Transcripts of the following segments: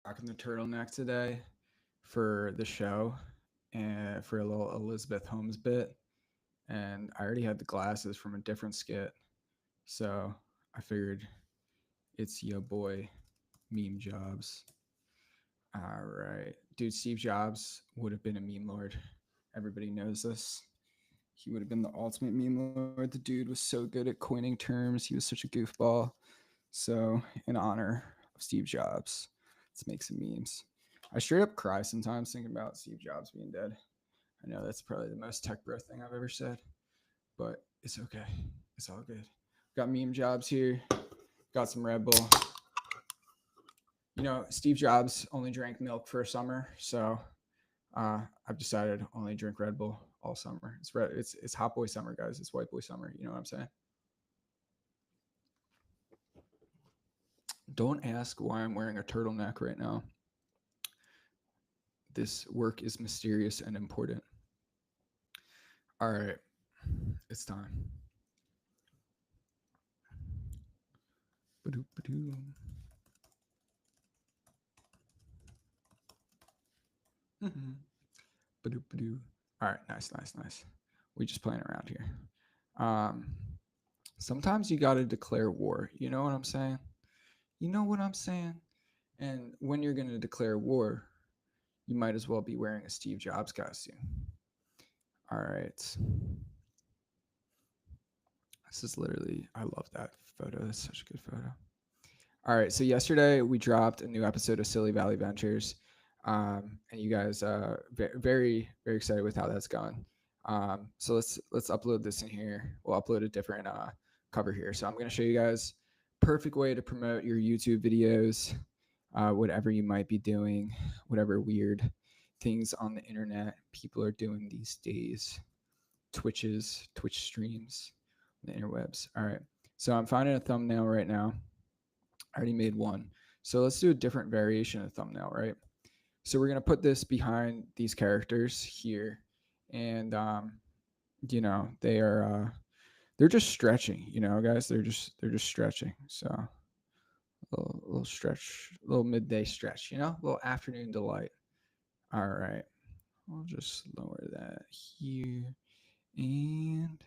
rocking the turtleneck today for the show and for a little Elizabeth Holmes bit. And I already had the glasses from a different skit. So I figured it's your boy, Meme Jobs. All right. Dude, Steve Jobs would have been a meme lord. Everybody knows this. He would have been the ultimate meme lord. The dude was so good at coining terms. He was such a goofball. So, in honor of Steve Jobs, let's make some memes. I straight up cry sometimes thinking about Steve Jobs being dead. I know that's probably the most tech bro thing I've ever said, but it's okay. It's all good. Got meme jobs here. Got some Red Bull. Steve Jobs only drank milk for a summer, so I've decided only drink Red Bull all summer. It's hot boy summer, guys. It's white boy summer. You know what I'm saying? Don't ask why I'm wearing a turtleneck right now. This work is mysterious and important. All right, it's time. Ba-doop-ba-doo. Mm-hmm. Ba-doop-ba-doo. All right, nice. We just playing around here. Um, Sometimes you got to declare war. You know what I'm saying? You know what I'm saying? And when you're going to declare war, you might as well be wearing a Steve Jobs costume. All right. This is literally, I love that photo. That's such a good photo. All right. So yesterday we dropped a new episode of Silly Valley Ventures. And you guys very, very excited with how that's going. So let's upload this in here. We'll upload a different cover here. So I'm going to show you guys perfect way to promote your YouTube videos, whatever you might be doing, whatever weird things on the internet people are doing these days. Twitch streams, the interwebs. All right. So I'm finding a thumbnail right now. I already made one. So let's do a different variation of thumbnail, right? So we're gonna put this behind these characters here, and they're just stretching, guys. They're just stretching. So a little stretch, a little midday stretch, a little afternoon delight. All right, I'll just lower that here, and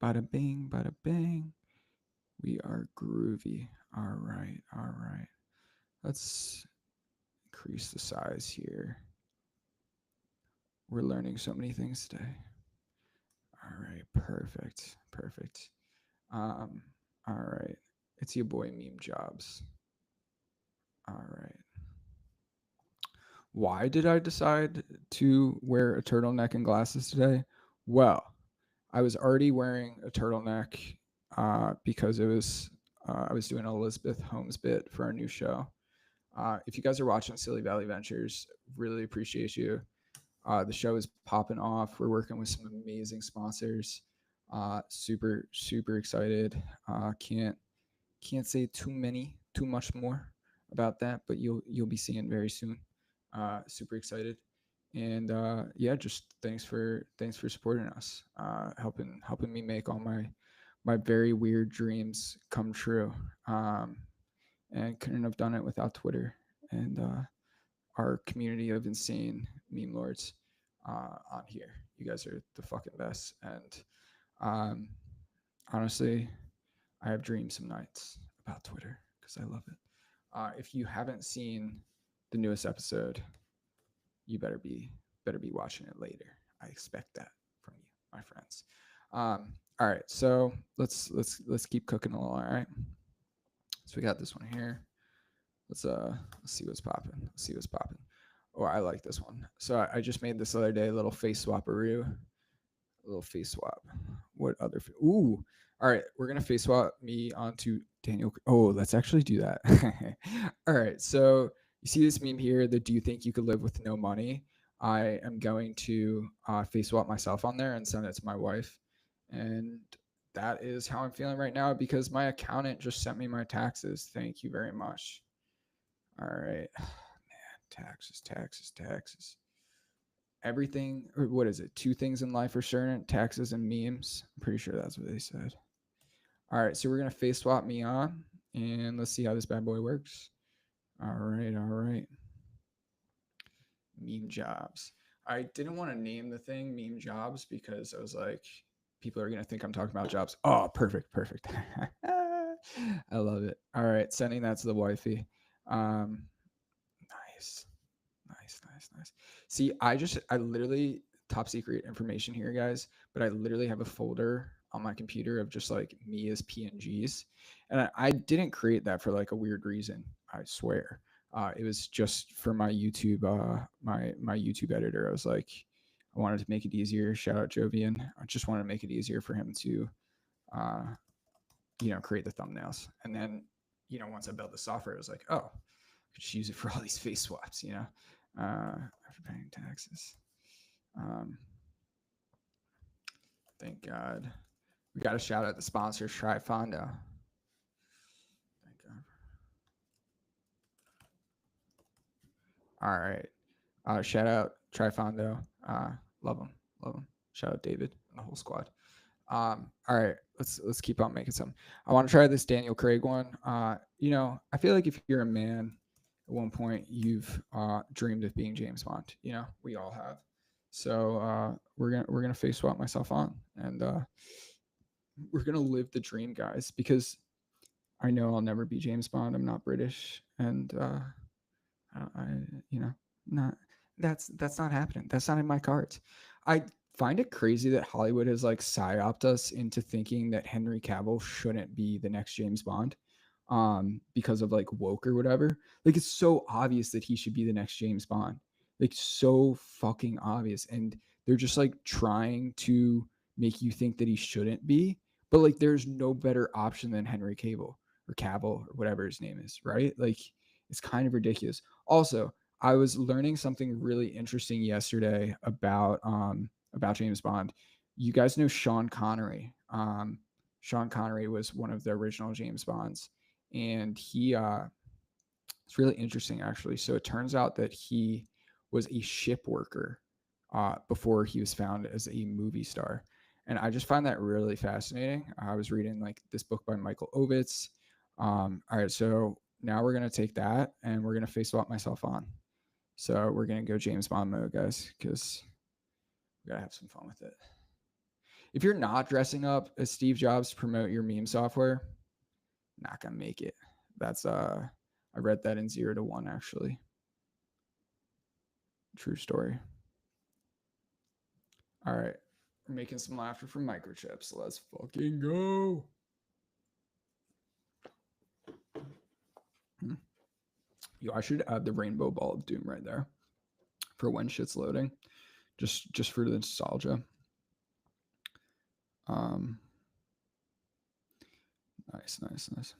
bada bing, bada bang. We are groovy. All right, all right. Let's increase the size here. We're learning so many things today. All right, perfect. Um, all right, it's your boy Meme Jobs. All right. Why did I decide to wear a turtleneck and glasses today? Well, I was already wearing a turtleneck because I was doing an Elizabeth Holmes bit for our new show. If you guys are watching Silly Valley Ventures, really appreciate you. The show is popping off. We're working with some amazing sponsors. Super excited. Can't say too much more about that, but you'll be seeing very soon. Super excited, and yeah, just thanks for supporting us, helping me make all my very weird dreams come true. And couldn't have done it without Twitter and our community of insane meme lords on here. You guys are the fucking best. And um, honestly, I have dreams some nights about Twitter because I love it. If you haven't seen the newest episode, you better be watching it later. I expect that from you, my friends. All right, so let's keep cooking along. All right, so we got this one here. Let's see what's popping. Let's see what's popping. Oh, I like this one. So I just made this other day, a little face swapperoo. A little face swap. What other? Ooh. All right, we're gonna face swap me onto Daniel. Oh, let's actually do that. All right. So you see this meme here? The do you think you could live with no money? I am going to face swap myself on there and send it to my wife, and that is how I'm feeling right now because my accountant just sent me my taxes. Thank you very much. All right, man, taxes. Everything, or what is it? Two things in life are certain: taxes and memes. I'm pretty sure that's what they said. All right, so we're gonna face swap me on, and let's see how this bad boy works. All right. jobs. I didn't want to name the thing meme jobs because I was like, people are gonna think I'm talking about jobs. Oh, perfect, perfect. I love it. All right, sending that to the wifey. Um, nice. Nice, nice, nice. See, I literally top secret information here, guys, but I literally have a folder on my computer of just like me as PNGs. And I didn't create that for like a weird reason, I swear. It was just for my YouTube, my YouTube editor. I was like, I wanted to make it easier. Shout out Jovian. I just wanted to make it easier for him to, uh, create the thumbnails. And then, once I built the software, I was like, oh, just use it for all these face swaps, after paying taxes. Thank God. We got to shout out the sponsors, Trifondo. Thank God. All right. Shout out Trifondo. Love them. Love them. Shout out David and the whole squad. All right, let's keep on making some. I want to try this Daniel Craig one. I feel like if you're a man, at one point you've dreamed of being James Bond. We all have. So we're gonna face swap myself on, and we're gonna live the dream, guys. Because I know I'll never be James Bond. I'm not British, and I not that's not happening. That's not in my cards. I find it crazy that Hollywood has like psyoped us into thinking that Henry Cavill shouldn't be the next James Bond, because of like woke or whatever. Like it's so obvious that he should be the next James Bond. Like so fucking obvious, and they're just like trying to make you think that he shouldn't be. But like, there's no better option than Henry Cavill or whatever his name is, right? Like, it's kind of ridiculous. Also, I was learning something really interesting yesterday about James Bond. You guys know Sean Connery. Sean Connery was one of the original James Bonds, and it's really interesting actually. So it turns out that he was a ship worker before he was found as a movie star, and I just find that really fascinating. I was reading like this book by Michael Ovitz. All right, so now we're gonna take that and we're gonna face swap myself on. So we're gonna go James Bond mode, guys, because we gotta have some fun with it. If you're not dressing up as Steve Jobs to promote your meme software, not gonna make it. That's I read that in 0 to 1 actually. True story. All right, we're making some laughter from microchips. Let's fucking go. Yo, I should add the rainbow ball of doom right there for when shit's loading, just for the nostalgia. Nice.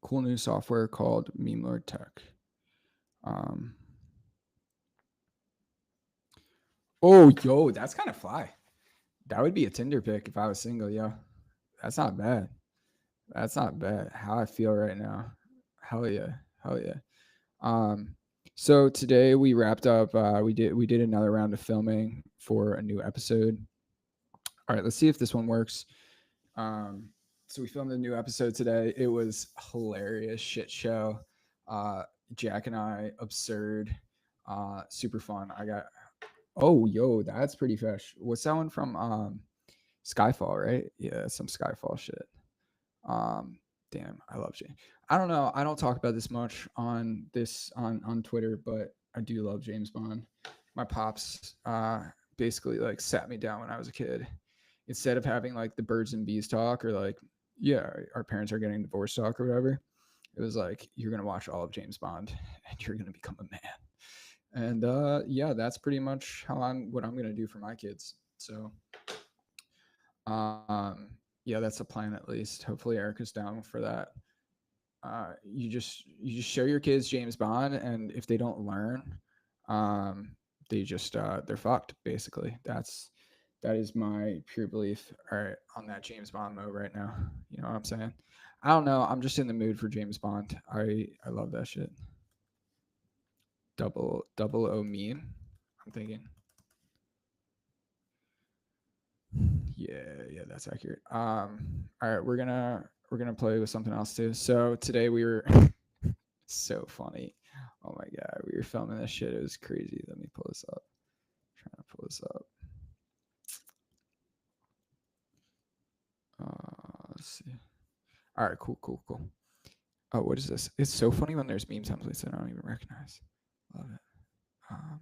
Cool new software called memelord.tech. Oh, yo, that's kind of fly. That would be a Tinder pick if I was single, yo. That's not bad. That's not bad. How I feel right now. Hell yeah. Hell yeah. So today we wrapped up. We did another round of filming for a new episode. All right, let's see if this one works. So we filmed a new episode today. It was hilarious shit show. Jack and I, absurd, super fun. Oh, yo, that's pretty fresh. What's that one from? Skyfall, right? Yeah, some Skyfall shit. Damn, I love James. I don't know. I don't talk about this much on Twitter, but I do love James Bond. My pops basically like sat me down when I was a kid. Instead of having like the birds and bees talk or like, yeah, our parents are getting divorced talk or whatever, it was like, you're gonna watch all of James Bond and you're gonna become a man. And yeah, that's pretty much what I'm gonna do for my kids. So yeah, that's the plan at least. Hopefully Erica's down for that. You just show your kids James Bond, and if they don't learn, they just they're fucked basically. That is my pure belief. All right, on that James Bond mode right now. You know what I'm saying? I don't know. I'm just in the mood for James Bond. I love that shit. Double O mean. I'm thinking. Yeah, that's accurate. All right, we're gonna play with something else too. So today we were So funny. Oh my god, we were filming this shit. It was crazy. Let me pull this up. Trying to pull this up. Let's see. All right, cool. Oh, what is this? It's so funny when there's meme templates that I don't even recognize. Love it. Um,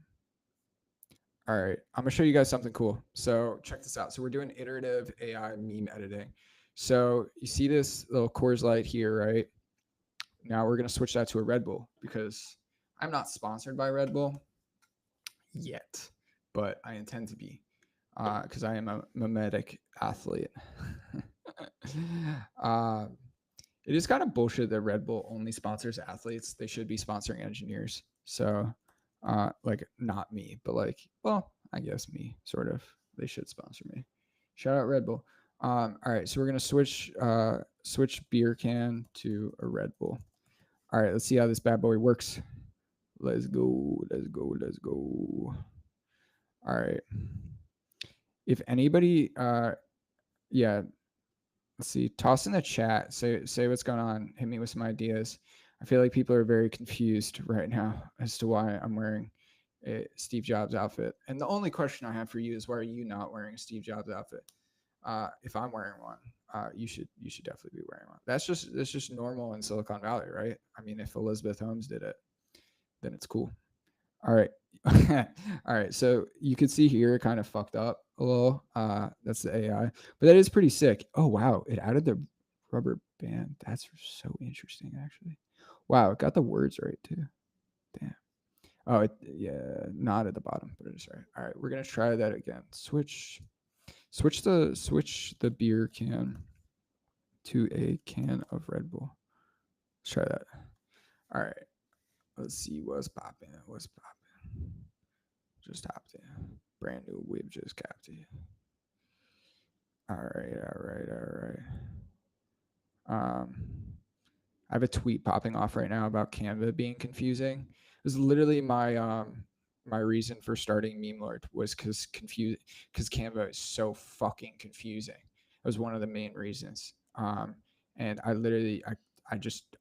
all right, I'm gonna show you guys something cool. So check this out. So we're doing iterative AI meme editing. So you see this little Coors Light here, right? Now we're gonna switch that to a Red Bull because I'm not sponsored by Red Bull yet, but I intend to be because I am a mimetic athlete. uh, it is kind of bullshit that Red Bull only sponsors athletes. They should be sponsoring engineers. So, like, not me, but like, well, I guess me, sort of. They should sponsor me. Shout out Red Bull. All right, so we're gonna switch beer can to a Red Bull. All right, let's see how this bad boy works. Let's go. All right. If anybody, yeah, let's see. Toss in the chat. Say what's going on. Hit me with some ideas. I feel like people are very confused right now as to why I'm wearing a Steve Jobs outfit. And the only question I have for you is why are you not wearing a Steve Jobs outfit? If I'm wearing one, you should definitely be wearing one. That's just normal in Silicon Valley, right? I mean, if Elizabeth Holmes did it, then it's cool. All right. All right. So you could see here it kind of fucked up a little. That's the AI. But that is pretty sick. Oh wow. It added the rubber band. That's so interesting actually. Wow, it got the words right too. Damn. Oh yeah, not at the bottom, but it is right. All right, we're gonna try that again. Switch the beer can to a can of Red Bull. Let's try that. All right. Let's see what's popping. Just hopped in. Brand new whip just capped it. All right. Um, I have a tweet popping off right now about Canva being confusing. It was literally my reason for starting memelord was because Canva is so fucking confusing. It was one of the main reasons. And I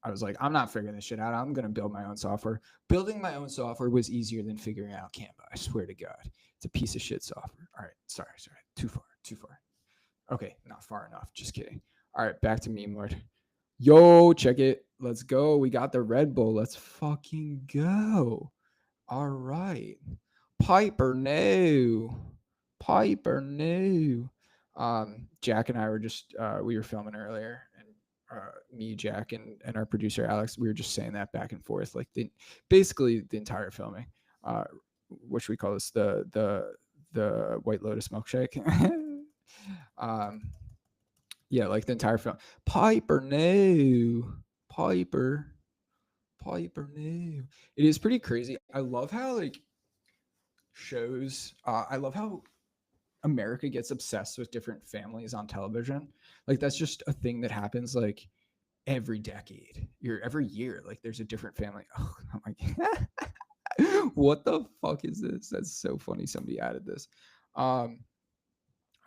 was like, I'm not figuring this shit out. I'm gonna build my own software. Building my own software was easier than figuring out Canva. I swear to God, it's a piece of shit software. All right, sorry, too far. Okay, not far enough. Just kidding. All right, back to memelord. Yo, check it. Let's go. We got the Red Bull. Let's fucking go. All right. Piper new. Jack and I were just we were filming earlier and me, Jack, and our producer Alex, we were just saying that back and forth, like basically the entire filming. Which we call this the White Lotus milkshake. um yeah, like the entire film. Piper new. Piper. Piper new. It is pretty crazy. I love how like shows I love how America gets obsessed with different families on television. Like that's just a thing that happens like every decade. Every year, like there's a different family. Oh, my god. What the fuck is this? That's so funny. Somebody added this. All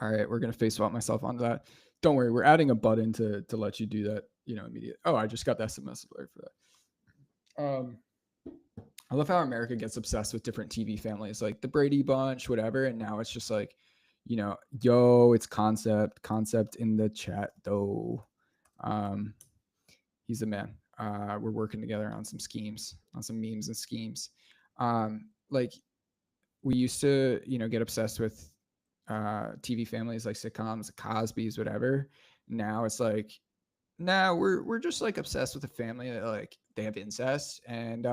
right, we're gonna face swap myself onto that. Don't worry, we're adding a button to let you do that, immediate. Oh, I just got the SMS alert for that. I love how America gets obsessed with different TV families, like the Brady Bunch, whatever, and now it's just like, yo, it's concept in the chat though. He's the man. We're working together on some schemes, on some memes and schemes. Like we used to, get obsessed with TV families like sitcoms, Cosby's, whatever. Now it's like, nah, we're just like obsessed with a family that like they have incest, and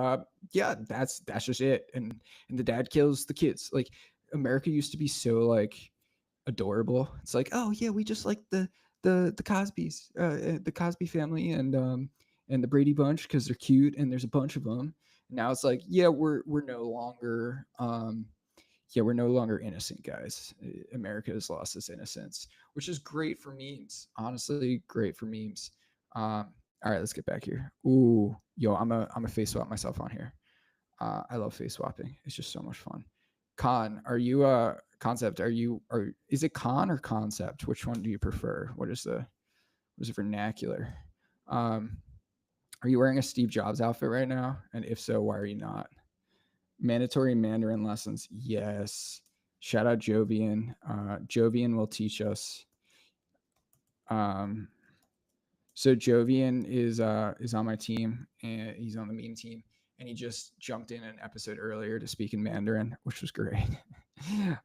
yeah, that's just it. And the dad kills the kids. Like America used to be so like adorable. It's like, oh yeah, we just like the Cosby's, the Cosby family, and the Brady Bunch because they're cute and there's a bunch of them. Now it's like, yeah, we're no longer we're no longer innocent, guys. America has lost its innocence, which is great for memes. Honestly, great for memes. All right, let's get back here. Ooh, yo, I'm a face swap myself on here. I love face swapping. It's just so much fun. Con, are you concept? Is it con or concept? Which one do you prefer? What is the vernacular? Um, Are you wearing a Steve Jobs outfit right now? And if so, why are you not? Mandatory Mandarin lessons. Yes. Shout out Jovian. Jovian will teach us. Um, so Jovian is on my team, and he's on the meme team, and he just jumped in an episode earlier to speak in Mandarin, which was great.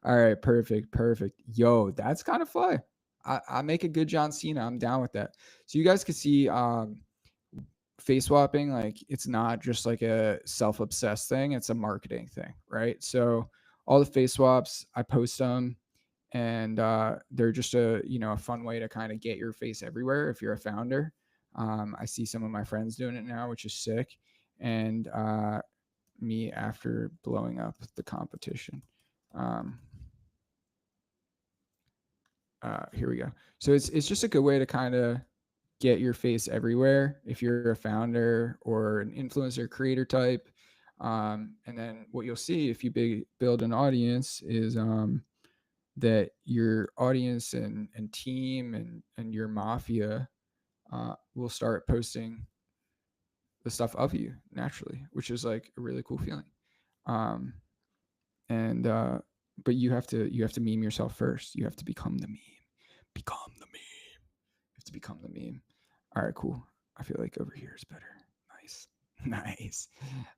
All right, perfect. Yo, that's kind of fly. I make a good John Cena. I'm down with that. So you guys can see face swapping, like it's not just like a self-obsessed thing, it's a marketing thing, right? So all the face swaps, I post them, and they're just a fun way to kind of get your face everywhere if you're a founder. I see some of my friends doing it now, which is sick. And me after blowing up the competition. um, Here we go. So it's just a good way to kind of get your face everywhere if you're a founder or an influencer creator type. And then what you'll see if you build an audience is that your audience and team and your mafia will start posting the stuff of you naturally, which is like a really cool feeling. Um, and But you have to meme yourself first. You have to become the meme. Become the meme. You have to become the meme. All right, cool. I feel like over here is better. Nice. Nice.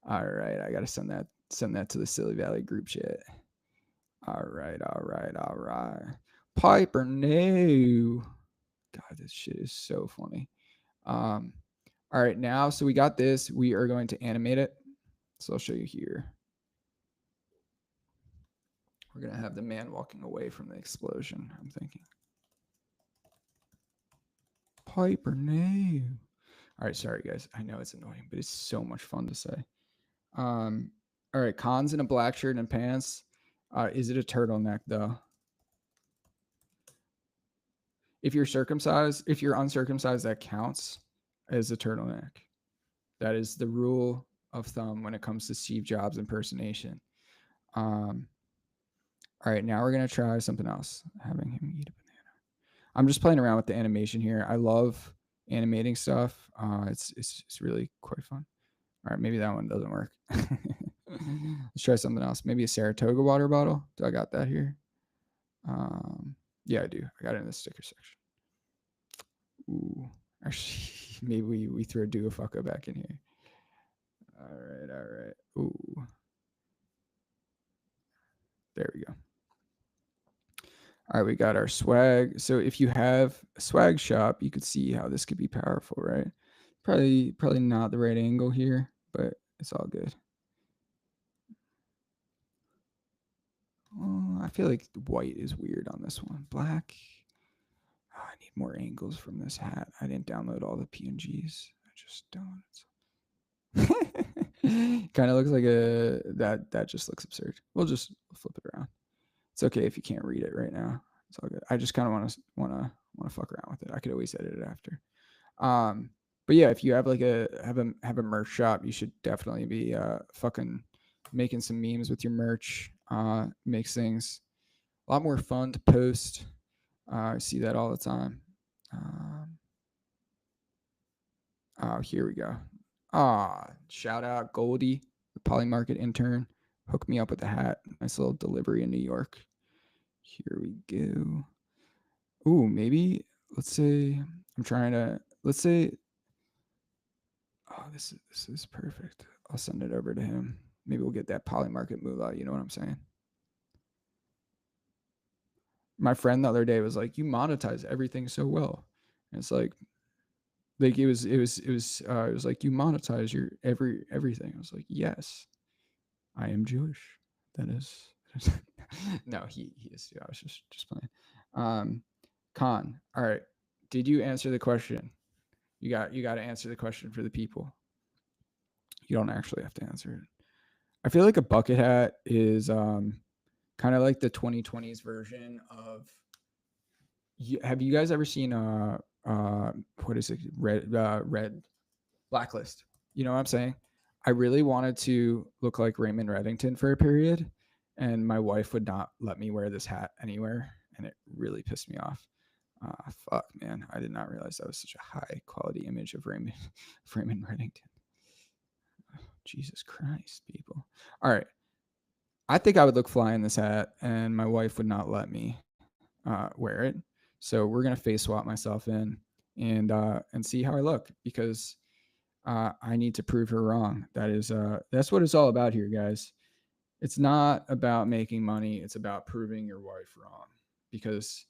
All right, I gotta send that to the Silly Valley group chat. All right. Piper, no. God, this shit is so funny. Um, all right, now, so we got this. We are going to animate it. So I'll show you here. We're going to have the man walking away from the explosion, I'm thinking. Piper, no. All right, sorry, guys. I know it's annoying, but it's so much fun to say. All right, Khan's in a black shirt and pants. Is it a turtleneck, though? If you're uncircumcised, that counts as a turtleneck. That is the rule of thumb when it comes to Steve Jobs impersonation. All right, now we're gonna try something else. Having him eat a banana. I'm just playing around with the animation here. I love animating stuff. It's really quite fun. All right, maybe that one doesn't work. Let's try something else. Maybe a Saratoga water bottle. Do I got that here? Yeah, I do. I got it in the sticker section. Ooh, actually, maybe we throw Duofucko back in here. All right. Ooh, there we go. All right, we got our swag. So if you have a swag shop, you could see how this could be powerful, right? Probably not the right angle here, but it's all good. Oh, I feel like white is weird on this one. Black. Oh, I need more angles from this hat. I didn't download all the PNGs. I just don't. Kind of looks like that just looks absurd. We'll flip it around. It's okay if you can't read it right now. It's all good. I just kind of want to fuck around with it. I could always edit it after. But yeah, if you have like have a merch shop, you should definitely be fucking making some memes with your merch. Makes things a lot more fun to post. I see that all the time. Oh, here we go. Shout out Goldie, the Polymarket intern. Hook me up with a hat. Nice little delivery in New York. Here we go. Ooh, maybe let's say let's say this is perfect. I'll send it over to him. Maybe we'll get that Polymarket moolah, you know what I'm saying? My friend the other day was like, "You monetize everything so well." And it's like it was like, "You monetize your everything." I was like, "Yes. I am Jewish." That is no, he is. Yeah, I was just playing. Khan, all right. Did you answer the question? You got to answer the question for the people. You don't actually have to answer it. I feel like a bucket hat is kind of like the 2020s version of. Have you guys ever seen what is it, red Blacklist? You know what I'm saying? I really wanted to look like Raymond Reddington for a period, and my wife would not let me wear this hat anywhere, and it really pissed me off. Fuck, man. I did not realize that was such a high quality image of Raymond, Raymond Reddington. Jesus Christ, people. All right. I think I would look fly in this hat, and my wife would not let me wear it. So we're gonna face swap myself in and see how I look because I need to prove her wrong. That's what it's all about here, guys. It's not about making money. It's about proving your wife wrong because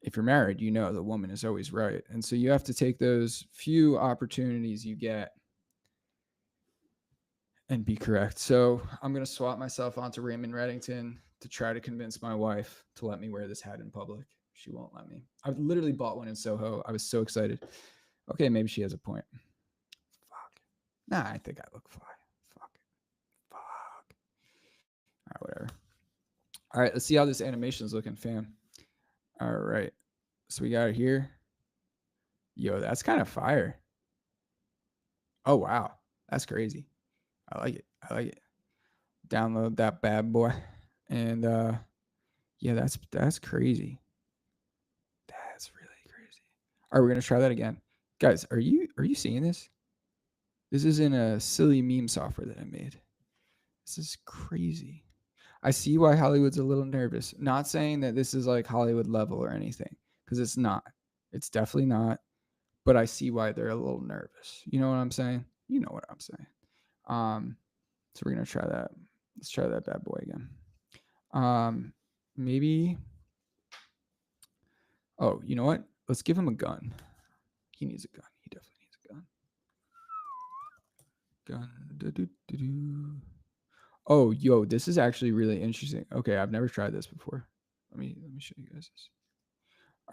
if you're married, you know the woman is always right. And so you have to take those few opportunities you get and be correct. So I'm going to swap myself onto Raymond Reddington to try to convince my wife to let me wear this hat in public. She won't let me. I literally bought one in Soho. I was so excited. Okay, maybe she has a point. Fuck. Nah, I think I look fly. Fuck. Fuck. All right, whatever. All right, let's see how this animation is looking, fam. All right. So we got it here. Yo, that's kind of fire. Oh, wow. That's crazy. I like it. I like it. Download that bad boy. And yeah, that's crazy. That's really crazy. All right, we're gonna try that again. Guys, are you seeing this? This is in a silly meme software that I made. This is crazy. I see why Hollywood's a little nervous. Not saying that this is like Hollywood level or anything, because it's not. It's definitely not. But I see why they're a little nervous. You know what I'm saying? You know what I'm saying. Um, so we're gonna try that. Let's try that bad boy again. Maybe. Oh, you know what? Let's give him a gun. He needs a gun. He definitely needs a gun. Gun. Do-do-do-do. Oh, yo, this is actually really interesting. Okay, I've never tried this before. Let me show you guys this.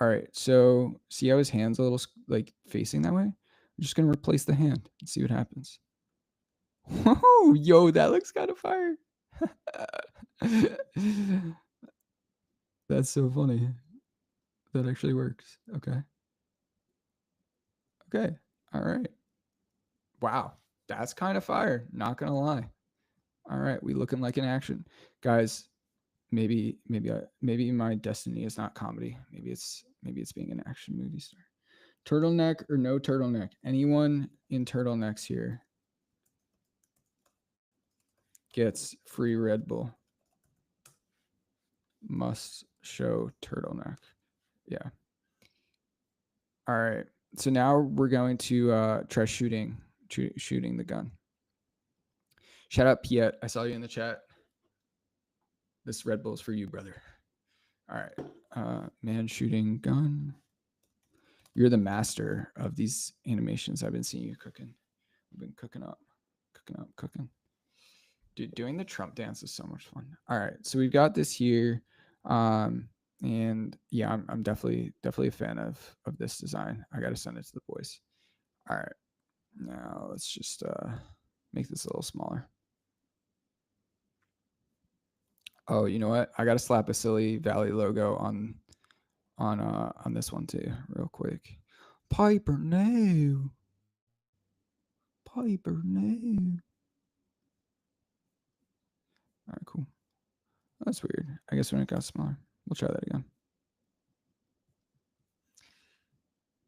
All right, so see how his hand's a little like facing that way? I'm just gonna replace the hand and see what happens. Whoa, yo, that looks kind of fire. That's so funny. That actually works. Okay. Okay. All right. Wow. That's kind of fire. Not gonna lie. All right, we looking like an action, guys. Maybe my destiny is not comedy. Maybe it's being an action movie star. Turtleneck or no turtleneck? Anyone in turtlenecks here gets free Red Bull. Must show turtleneck. Yeah. All right. So now we're going to try shooting the gun. Shout out Piet. I saw you in the chat. This Red Bull is for you, brother. All right. Man shooting gun. You're the master of these animations. I've been seeing you cooking. I've been cooking. Dude, doing the Trump dance is so much fun. All right, so we've got this here, and yeah, I'm definitely a fan of this design. I got to send it to the boys. All right, now let's just make this a little smaller. Oh, you know what? I got to slap a Silly Valley logo on this one too, real quick. Piper, no. Piper, no. All right, cool. That's weird. I guess when it got smaller, we'll try that again.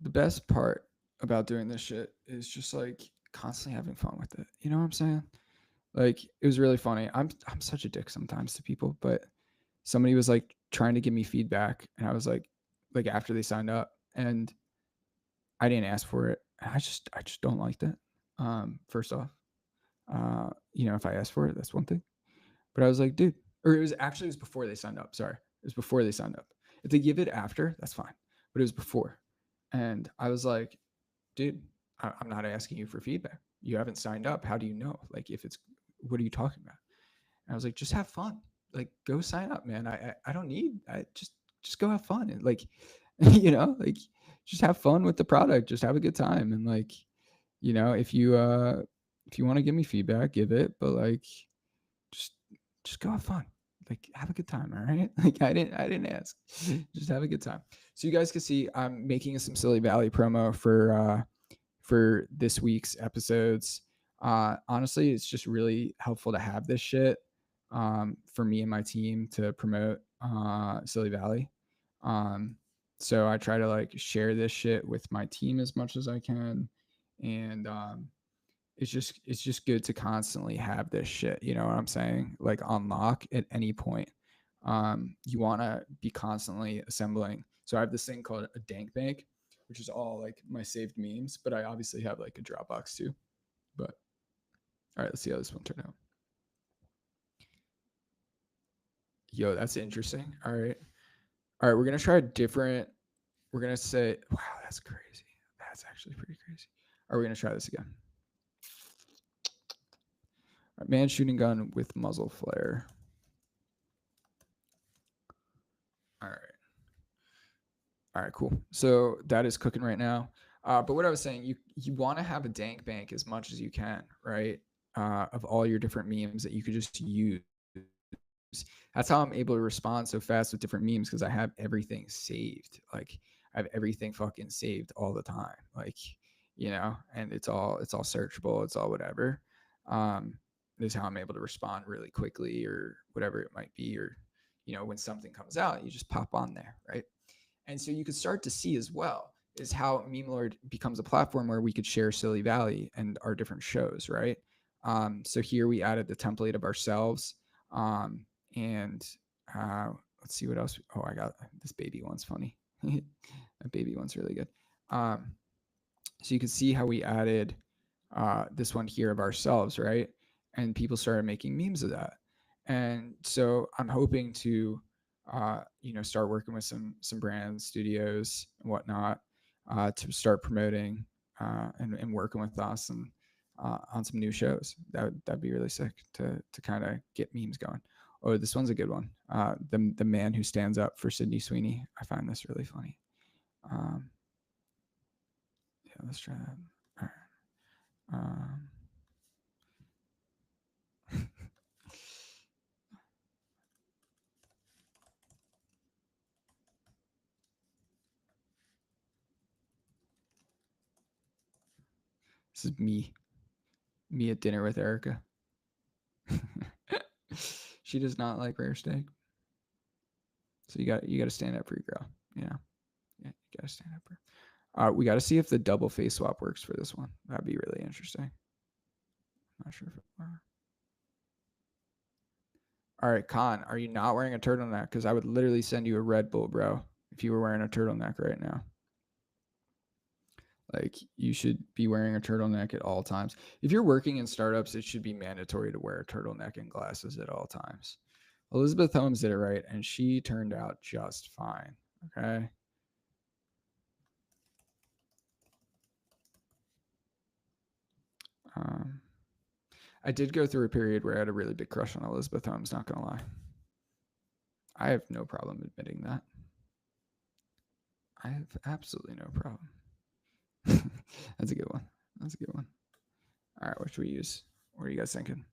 The best part about doing this shit is just like constantly having fun with it. You know what I'm saying? Like it was really funny. I'm such a dick sometimes to people, but somebody was like trying to give me feedback, and I was like after they signed up, and I didn't ask for it. I just don't like that. First off, if I asked for it, that's one thing. But I was like, dude, or it was before they signed up. Sorry, it was before they signed up. If they give it after, that's fine. But it was before, and I was like, dude, I'm not asking you for feedback. You haven't signed up. How do you know? Like, if it's, what are you talking about? And I was like, just have fun. Like, go sign up, man. I don't need. I just go have fun and like, like just have fun with the product. Just have a good time and like, if you want to give me feedback, give it. But like, just go have fun. Like have a good time, all right? Like I didn't ask. Just have a good time. So you guys can see I'm making some Silly Valley promo for this week's episodes. Honestly, it's just really helpful to have this shit for me and my team to promote Silly Valley. So I try to like share this shit with my team as much as I can, and it's just good to constantly have this shit. You know what I'm saying? Like on lock at any point. You want to be constantly assembling. So I have this thing called a dank bank, which is all like my saved memes, but I obviously have like a Dropbox too. But all right, let's see how this one turned out. Yo, that's interesting. All right, we're gonna try a different. We're gonna say, wow, that's crazy. That's actually pretty crazy. Are we gonna try this again? All right, man shooting gun with muzzle flare. All right. All right, cool. So that is cooking right now. But what I was saying, you want to have a dank bank as much as you can, right? Of all your different memes that you could just use. That's how I'm able to respond so fast with different memes because I have everything saved. Like I have everything fucking saved all the time. Like, and it's all searchable. It's all whatever. This is how I'm able to respond really quickly or whatever it might be. Or, when something comes out, you just pop on there, right? And so you could start to see as well is how memelord becomes a platform where we could share Silly Valley and our different shows, right? So here we added the template of ourselves. And let's see what else. Oh, I got this baby one's funny. That baby one's really good. So you can see how we added this one here of ourselves, right? And people started making memes of that. And so I'm hoping to, start working with some brands, studios, and whatnot, to start promoting and working with us and on some new shows. That'd be really sick to kind of get memes going. Oh, this one's a good one. The man who stands up for Sydney Sweeney. I find this really funny. Yeah, let's try that. All right. This is me at dinner with Erica. She does not like rare steak, so you got to stand up for your girl. Yeah, you got to stand up for her. We got to see if the double face swap works for this one. That'd be really interesting. Not sure if it will. All right, Khan, are you not wearing a turtleneck? Because I would literally send you a Red Bull, bro, if you were wearing a turtleneck right now. Like, you should be wearing a turtleneck at all times. If you're working in startups, it should be mandatory to wear a turtleneck and glasses at all times. Elizabeth Holmes did it right, and she turned out just fine. Okay. I did go through a period where I had a really big crush on Elizabeth Holmes, not going to lie. I have no problem admitting that. I have absolutely no problem. That's a good one. That's a good one. All right, what should we use? What are you guys thinking?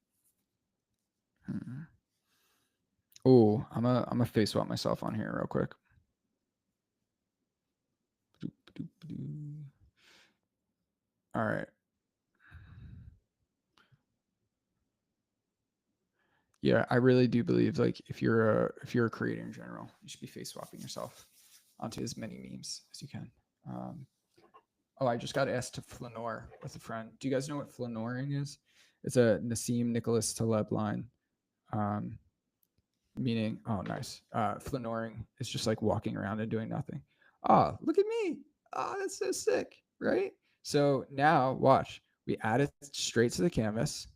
Oh, I'm a face swap myself on here real quick. All right. Yeah, I really do believe like if you're a creator in general, you should be face swapping yourself onto as many memes as you can. Oh, I just got asked to flaneur with a friend. Do you guys know what flaneuring is? It's a Nassim Nicholas Taleb line, meaning, oh, nice. Flaneuring is just like walking around and doing nothing. Oh, look at me. Oh, that's so sick, right? So now, watch. We add it straight to the canvas,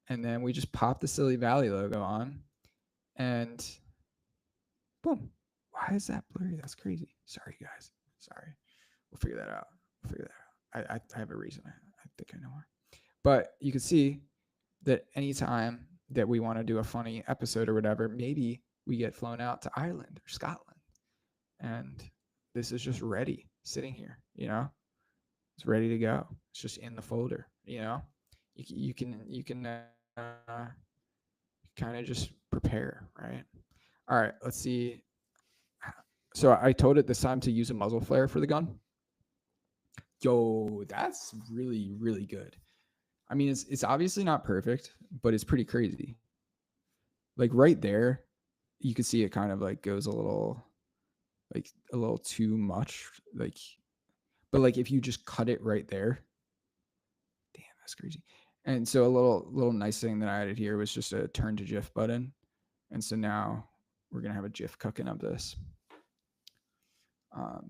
and then we just pop the Silly Valley logo on, and boom. Why is that blurry? That's crazy. Sorry, guys. Sorry. We'll figure that out. We'll figure that out. I have a reason. I think I know why. But you can see that anytime that we want to do a funny episode or whatever, maybe we get flown out to Ireland or Scotland. And this is just ready, sitting here, It's ready to go. It's just in the folder, You can kind of just prepare, right? All right, let's see. So I told it this time to use a muzzle flare for the gun. Yo, that's really, really good. I mean, it's obviously not perfect, but it's pretty crazy. Like right there, you can see it kind of like goes a little like a little too much. Like, but like if you just cut it right there, damn, that's crazy. And so a little nice thing that I added here was just a turn to GIF button. And so now we're gonna have a GIF cooking up this. All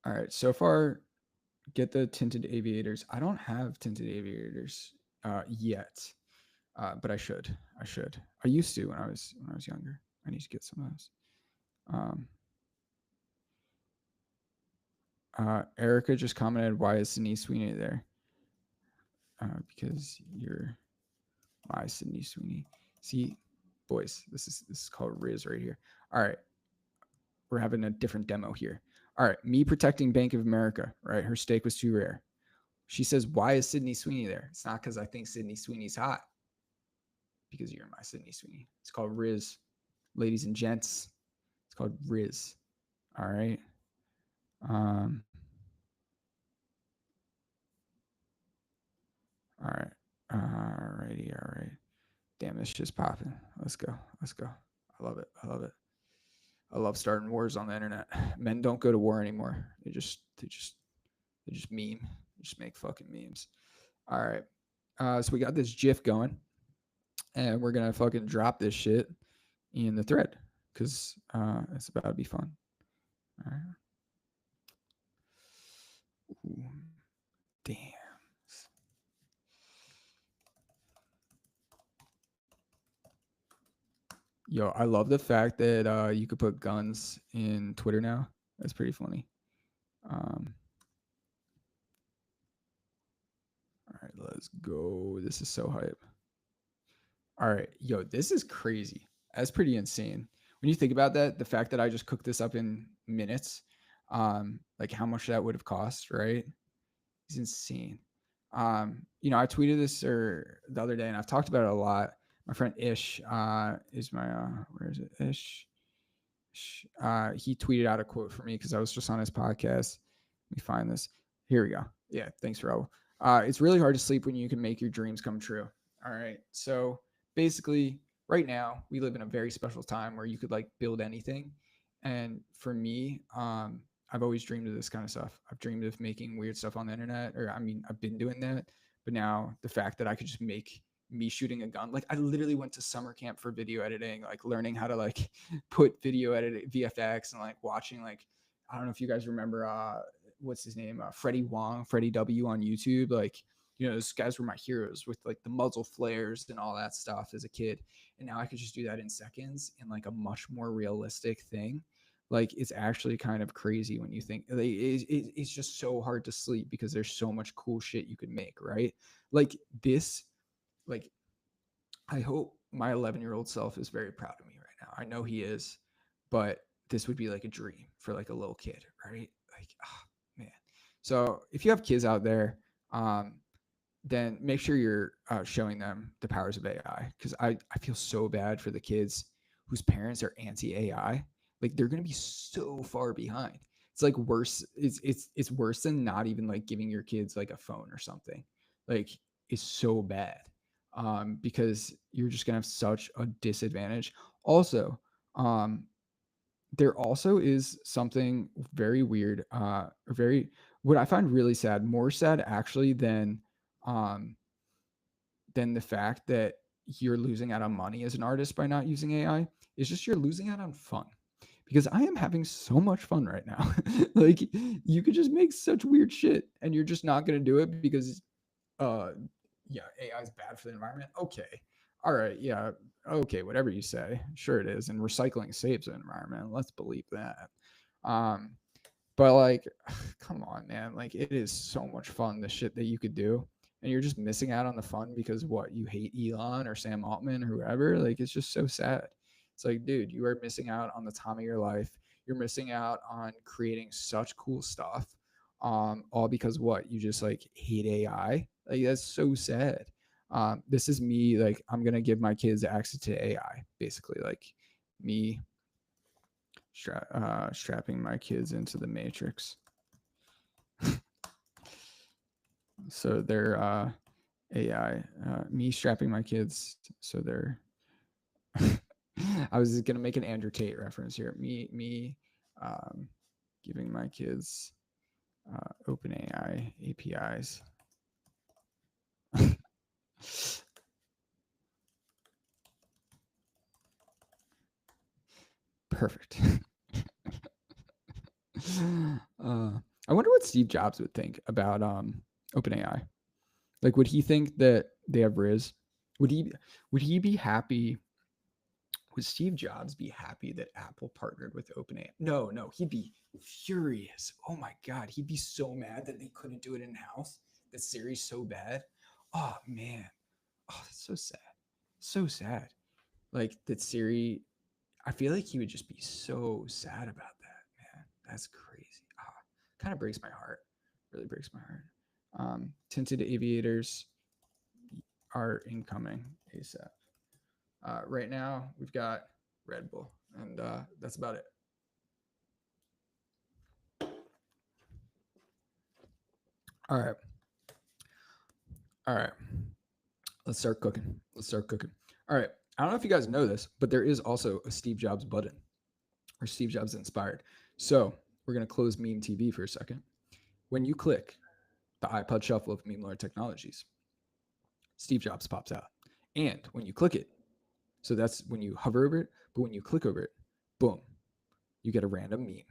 right, so far, get the tinted aviators. I don't have tinted aviators yet, but I should. I used to when I was younger. I need to get some of those. Erica just commented, "Why is Sydney Sweeney there?" Because you're my Sydney Sweeney. See, boys, this is called Riz right here. All right, we're having a different demo here. All right, me protecting Bank of America. Right, her steak was too rare. She says, "Why is Sydney Sweeney there?" It's not because I think Sydney Sweeney's hot. Because you're my Sydney Sweeney. It's called Riz, ladies and gents. It's called Riz. All right. All right. Alrighty. All right. Damn, this shit's popping. Let's go. I love it. I love starting wars on the internet. Men don't go to war anymore. They just meme. They just make fucking memes. All right. So we got this GIF going, and we're gonna fucking drop this shit in the thread because it's about to be fun. All right. Ooh, damn. Yo, I love the fact that you could put guns in Twitter now. That's pretty funny. All right, let's go. This is so hype. All right, yo, this is crazy. That's pretty insane. When you think about that, the fact that I just cooked this up in minutes, like how much that would have cost, right? It's insane. I tweeted this the other day, and I've talked about it a lot. My friend Ish is my where is it? Ish. He tweeted out a quote for me because I was just on his podcast. Let me find this. Here we go. Yeah, thanks, Raul. It's really hard to sleep when you can make your dreams come true. All right. So basically, right now we live in a very special time where you could like build anything. And for me, I've always dreamed of this kind of stuff. I've dreamed of making weird stuff on the internet, or I mean, I've been doing that. But now the fact that I could just make me shooting a gun, like I literally went to summer camp for video editing, like learning how to like put video edit VFX and like watching like I don't know if you guys remember what's his name, Freddie Wong, Freddie W on YouTube. Like those guys were my heroes with like the muzzle flares and all that stuff as a kid. And now I could just do that in seconds in like a much more realistic thing. Like it's actually kind of crazy when you think like, it's just so hard to sleep because there's so much cool shit you could make, right? Like this, like I hope my 11-year-old self is very proud of me right now. I know he is, but this would be like a dream for like a little kid, right? Like, oh, man. So if you have kids out there, then make sure you're showing them the powers of AI because I feel so bad for the kids whose parents are anti-AI. Like they're gonna be so far behind. It's like worse. It's worse than not even like giving your kids like a phone or something. Like it's so bad because you're just gonna have such a disadvantage. Also, there also is something very weird, very what I find really sad, more sad actually um, than the fact that you're losing out on money as an artist by not using AI. It's just you're losing out on fun because I am having so much fun right now. Like you could just make such weird shit and you're just not gonna do it because uh yeah, AI is bad for the environment. Okay. All right, yeah. Okay, whatever you say. Sure it is. And recycling saves the environment. Let's believe that. Um, but like, come on, man. Like it is so much fun, the shit that you could do. And you're just missing out on the fun because what, you hate Elon or Sam Altman or whoever. Like it's just so sad. It's like, dude, you are missing out on the time of your life. You're missing out on creating such cool stuff. All because what, you just like hate AI. Like that's so sad. This is me, like I'm gonna give my kids access to AI, basically, like me strapping my kids into the matrix. So they're AI, me strapping my kids so they're I was just gonna make an Andrew Tate reference here. Me, um, giving my kids OpenAI APIs. Perfect. I wonder what Steve Jobs would think about OpenAI. Like, would he think that they have Riz? Would he be happy? Would Steve Jobs be happy that Apple partnered with OpenAI? No, he'd be furious. Oh my god, he'd be so mad that they couldn't do it in house. That Siri's so bad. Oh man, oh that's so sad, so sad. Like that Siri. I feel like he would just be so sad about that, man. That's crazy. Kind of breaks my heart. Really breaks my heart. Tinted aviators are incoming ASAP. Right now, we've got Red Bull, and that's about it. All right. All right. Let's start cooking. All right. I don't know if you guys know this, but there is also a Steve Jobs button or Steve Jobs inspired. So we're going to close Meme TV for a second. When you click the iPod Shuffle of memelord Technologies, Steve Jobs pops out. And when you click it, so that's when you hover over it, but when you click over it, boom, you get a random meme.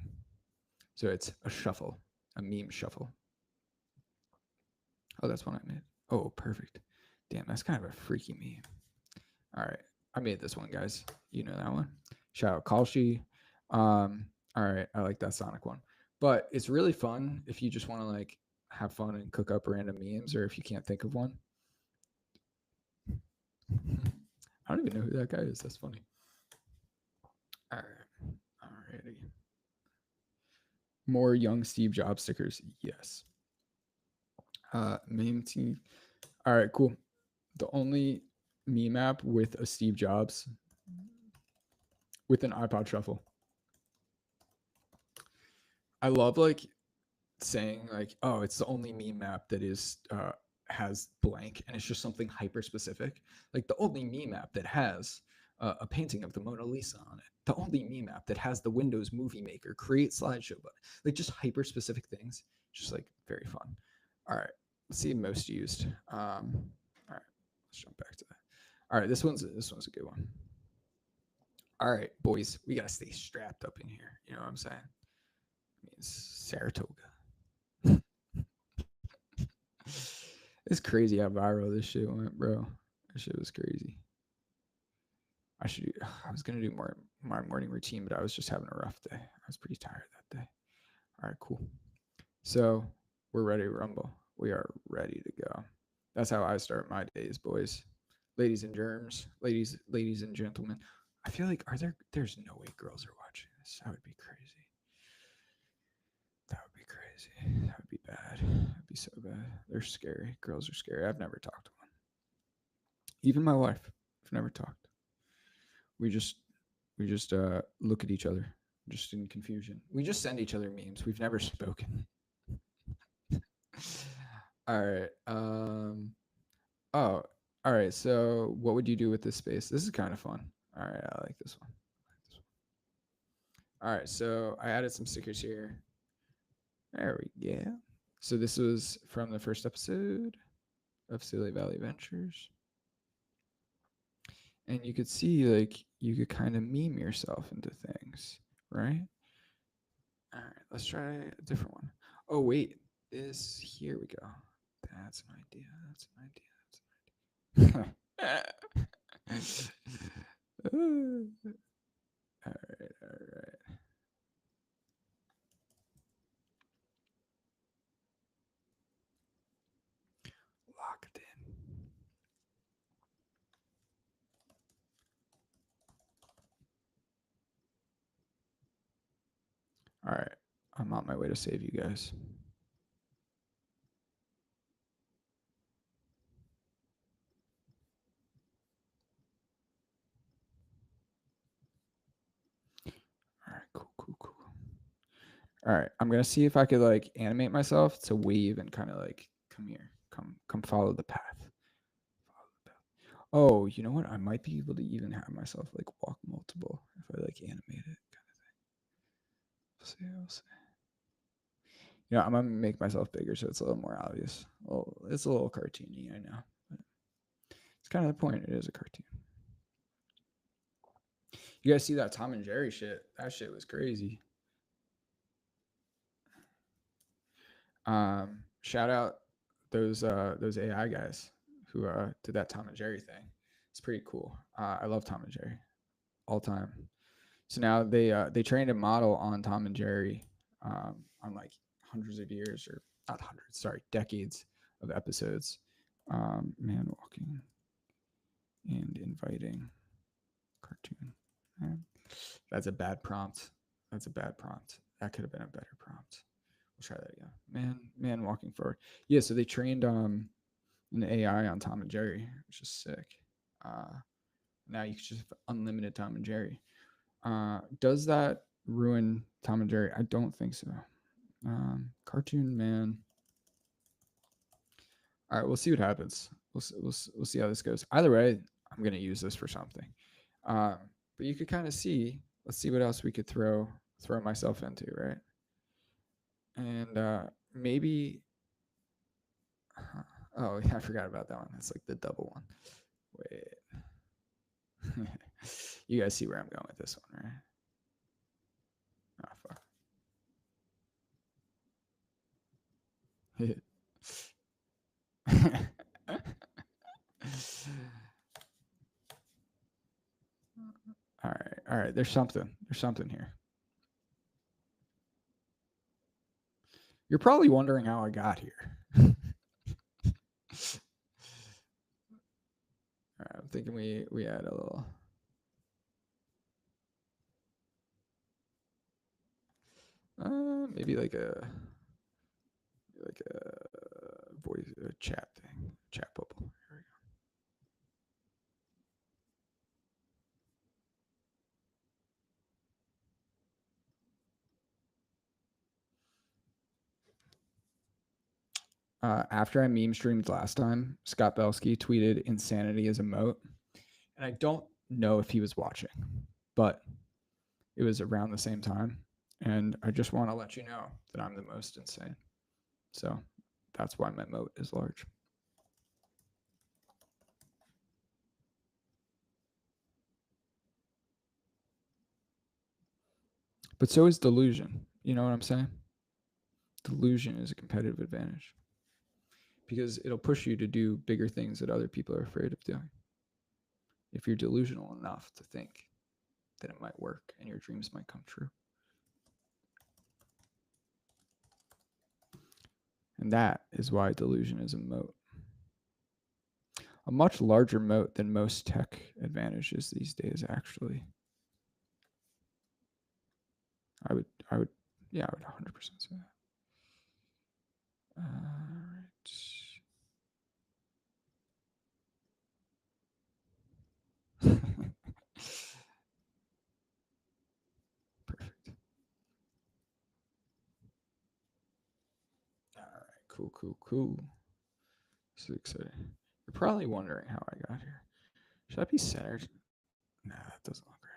So it's a shuffle, a meme shuffle. Oh, that's one I made. Oh, perfect. Damn, that's kind of a freaky meme. All right. I made this one, guys. You know that one. Shout out Kalshi. All right. I like that Sonic one. But it's really fun if you just want to like have fun and cook up random memes, or if you can't think of one. I don't even know who that guy is. That's funny. All right. Alrighty. More young Steve Jobs stickers. Yes. Meme team. All right, cool. The only meme app with a Steve Jobs with an iPod Shuffle. I love like saying like, oh, it's the only meme app that is has blank, and it's just something hyper specific. Like the only meme app that has a painting of the Mona Lisa on it. The only meme app that has the Windows Movie Maker create slideshow button. Like just hyper specific things. Just like very fun. All right, let's see most used. All right, let's jump back to that. All right, this one's a good one. All right, boys, we gotta stay strapped up in here. You know what I'm saying? It means Saratoga. It's crazy how viral this shit went, bro. That shit was crazy. I was gonna do more my morning routine, but I was just having a rough day. I was pretty tired that day. All right, cool. So we're ready to rumble. We are ready to go. That's how I start my days, boys. Ladies and germs, ladies and gentlemen. I feel like there's no way girls are watching this. That would be crazy. That would be crazy. That would be bad. That'd be so bad. They're scary. Girls are scary. I've never talked to one. Even my wife. I've never talked. We just look at each other, just in confusion. We just send each other memes. We've never spoken. All right. Oh, all right. So, what would you do with this space? This is kind of fun. All right, I like this one. All right, so I added some stickers here. There we go. So this was from the first episode of Silly Valley Ventures. And you could see, like, you could kind of meme yourself into things, right? All right, let's try a different one. Oh, wait. Here we go. That's an idea. All right. Locked in. All right. I'm on my way to save you guys. All right, cool. All right, I'm gonna see if I could like animate myself to wave and kind of like come here, come follow the path. Oh, you know what? I might be able to even have myself like walk multiple if I like animate it. We'll see. We'll see. I'm gonna make myself bigger so it's a little more obvious. Well, it's a little cartoony, I know. But it's kind of the point. It is a cartoon. You guys see that Tom and Jerry shit? That shit was crazy. Shout out those AI guys who did that Tom and Jerry thing. It's pretty cool. I love Tom and Jerry all time. So now they trained a model on Tom and Jerry on like hundreds of years, or not hundreds, sorry, decades of episodes. Man walking and inviting cartoon. Man. That's a bad prompt. That's a bad prompt. That could have been a better prompt. We'll try that again. Man walking forward. Yeah, so they trained an AI on Tom and Jerry, which is sick. Now you can just have unlimited Tom and Jerry. Does that ruin Tom and Jerry? I don't think so. Cartoon man. All right, we'll see what happens. We'll see how this goes. Either way, I'm gonna use this for something. But you could kind of see. Let's see what else we could throw myself into, right? And maybe. Oh yeah, I forgot about that one. That's like the double one. Wait. You guys see where I'm going with this one, right? Oh fuck. All right. There's something here. You're probably wondering how I got here. All right, I'm thinking we add a little. Maybe like a voice chat thing, chat bubble. Here we go. After I meme streamed last time, Scott Belsky tweeted "Insanity is a moat," and I don't know if he was watching, but it was around the same time, and I just want to let you know that I'm the most insane. So that's why my moat is large. But so is delusion. You know what I'm saying? Delusion is a competitive advantage because it'll push you to do bigger things that other people are afraid of doing. If you're delusional enough to think that it might work and your dreams might come true. And that is why delusion is a moat. A much larger moat than most tech advantages these days, actually. I would 100% say that. All right. Perfect. All right. Cool. So exciting. You're probably wondering how I got here. Should I be centered? Nah, that doesn't look right.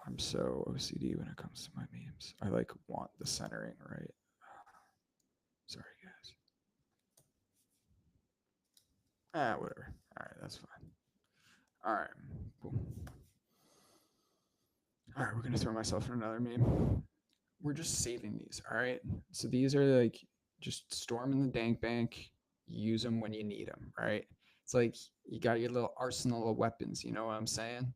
I'm so OCD when it comes to my memes. I like want the centering right. Sorry, guys. Whatever. All right, that's fine. All right, cool. All right, we're gonna throw myself in another meme. We're just saving these. All right. So these are like just store them in the dank bank. Use them when you need them. Right. It's like you got your little arsenal of weapons. You know what I'm saying?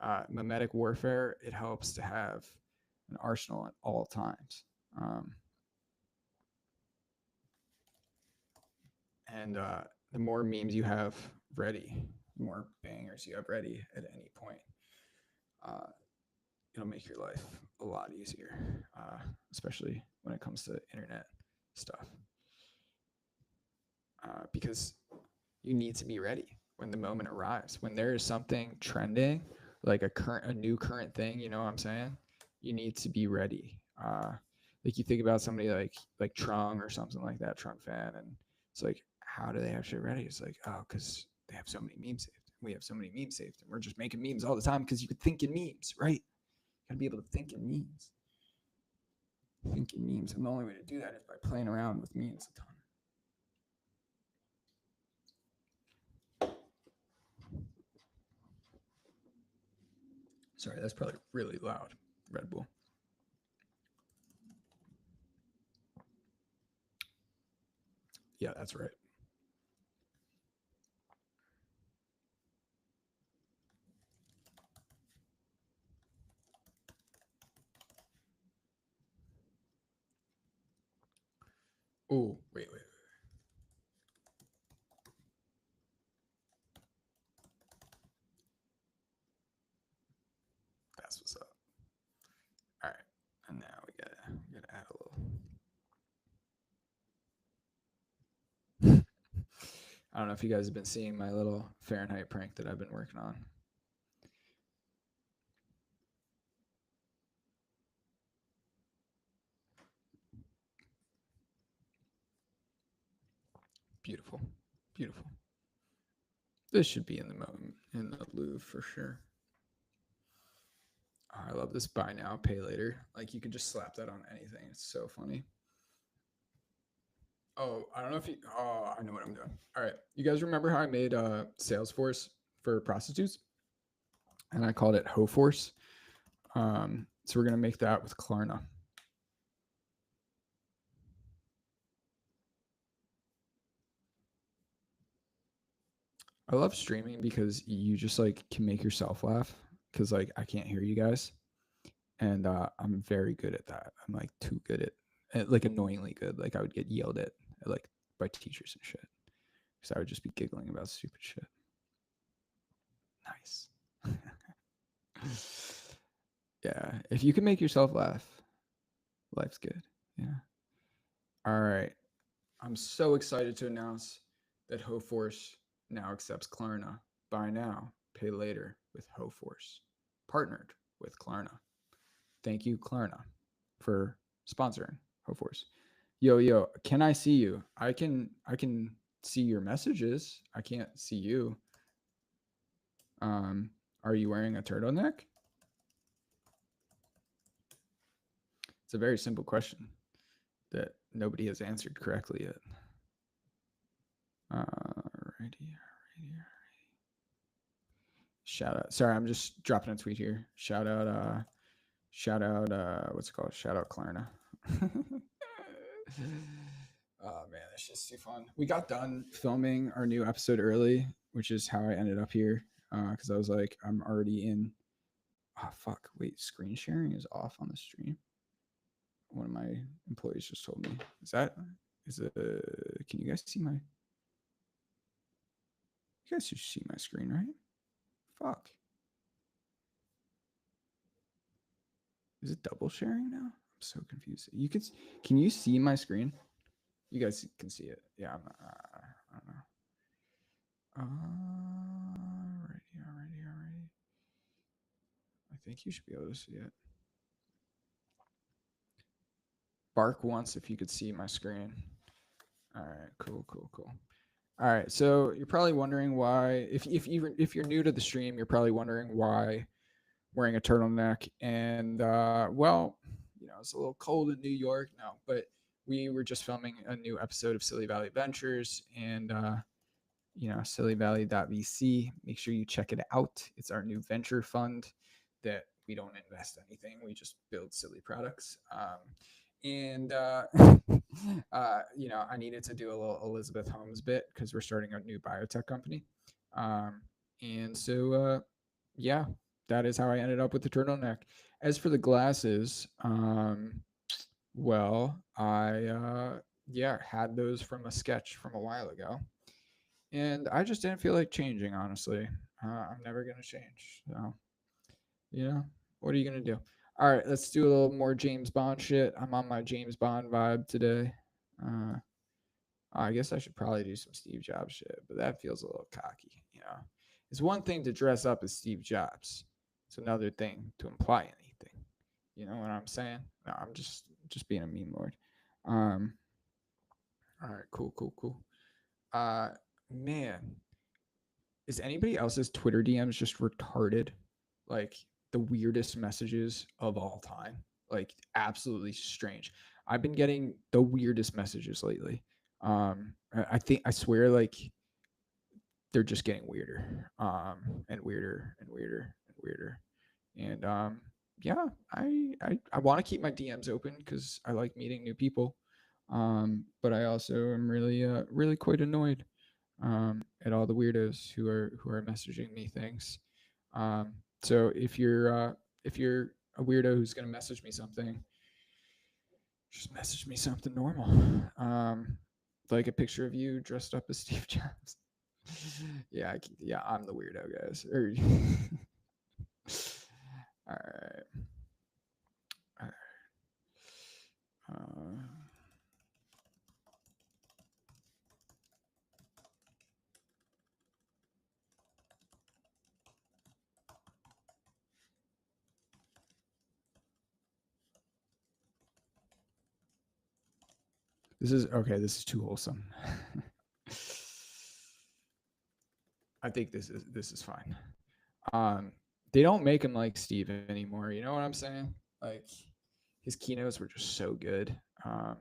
Memetic warfare. It helps to have an arsenal at all times. And the more memes you have ready, the more bangers you have ready at any point, uh, it'll make your life a lot easier, especially when it comes to internet stuff. Because you need to be ready when the moment arrives. When there is something trending, like a new current thing, you know what I'm saying? You need to be ready. Like you think about somebody like Trung or something like that, Trung fan, and It's like, how do they have shit ready? It's like, oh, because they have so many memes saved. We have so many memes saved, and we're just making memes all the time because you could think in memes, right? You gotta be able to think in memes. Think in memes, and the only way to do that is by playing around with memes a ton. Sorry, that's probably really loud. Red Bull. Yeah, that's right. Oh, wait. That's what's up. All right, and now we gotta add a little. I don't know if you guys have been seeing my little Fahrenheit prank that I've been working on. Beautiful, beautiful. This should be in the Louvre for sure. Oh, I love this buy now, pay later. Like you could just slap that on anything. It's so funny. Oh, I don't know if you. Oh, I know what I'm doing. All right, you guys remember how I made Salesforce for prostitutes, and I called it HoForce. So we're gonna make that with Klarna. I love streaming because you just like can make yourself laugh because like I can't hear you guys, and I'm very good at that. I'm like too good at like annoyingly good. Like I would get yelled at like by teachers and shit because I would just be giggling about stupid shit. Nice. Yeah, if you can make yourself laugh, life's good. Yeah. All right. I'm so excited to announce that HoForce now accepts Klarna. Buy now, pay later with HoForce. Partnered with Klarna. Thank you, Klarna, for sponsoring HoForce. Yo, can I see you? I can see your messages. I can't see you. Um, are you wearing a turtleneck? It's a very simple question that nobody has answered correctly yet. Alrighty. Shout out. Sorry, I'm just dropping a tweet here. Shout out. What's it called? Shout out Klarna. Oh man, that's just too fun. We got done filming our new episode early, which is how I ended up here. Because I was like, I'm already in. Oh fuck! Wait, screen sharing is off on the stream. One of my employees just told me. Is it? Can you guys see my? You guys should see my screen, right? Fuck. Is it double sharing now? I'm so confused. Can you see my screen? You guys can see it. Yeah, I'm not, I don't know. Alrighty. I think you should be able to see it. Bark once if you could see my screen. All right, cool. All right, so you're probably wondering why, if you're new to the stream, you're probably wondering why wearing a turtleneck. And well, it's a little cold in New York now, but we were just filming a new episode of Silly Valley Adventures, and sillywalley.vc. Make sure you check it out. It's our new venture fund that we don't invest anything. We just build silly products. And I needed to do a little Elizabeth Holmes bit because we're starting a new biotech company. And so, yeah, that is how I ended up with the turtleneck. As for the glasses, well, I had those from a sketch from a while ago, and I just didn't feel like changing. Honestly, I'm never gonna change. So, what are you gonna do? All right, let's do a little more James Bond shit. I'm on my James Bond vibe today. Uh, I guess I should probably do some Steve Jobs shit, but that feels a little cocky. It's one thing to dress up as Steve Jobs. It's another thing to imply anything. You know what I'm saying? No, I'm just being a meme lord. Um, all right, cool. Uh, man, is anybody else's Twitter DMs just retarded? Like the weirdest messages of all time. Like absolutely strange. I've been getting the weirdest messages lately. I think I swear like they're just getting weirder, and weirder and weirder and weirder. And yeah, I want to keep my DMs open because I like meeting new people. But I also am really quite annoyed at all the weirdos who are messaging me things. So if you're a weirdo who's gonna message me something, just message me something normal, like a picture of you dressed up as Steve Jobs. Yeah, yeah, I'm the weirdo, guys. All right, all right. Uh, this is okay. This is too wholesome. I think this is fine. Um, they don't make him like Steve anymore. You know what I'm saying? Like his keynotes were just so good. I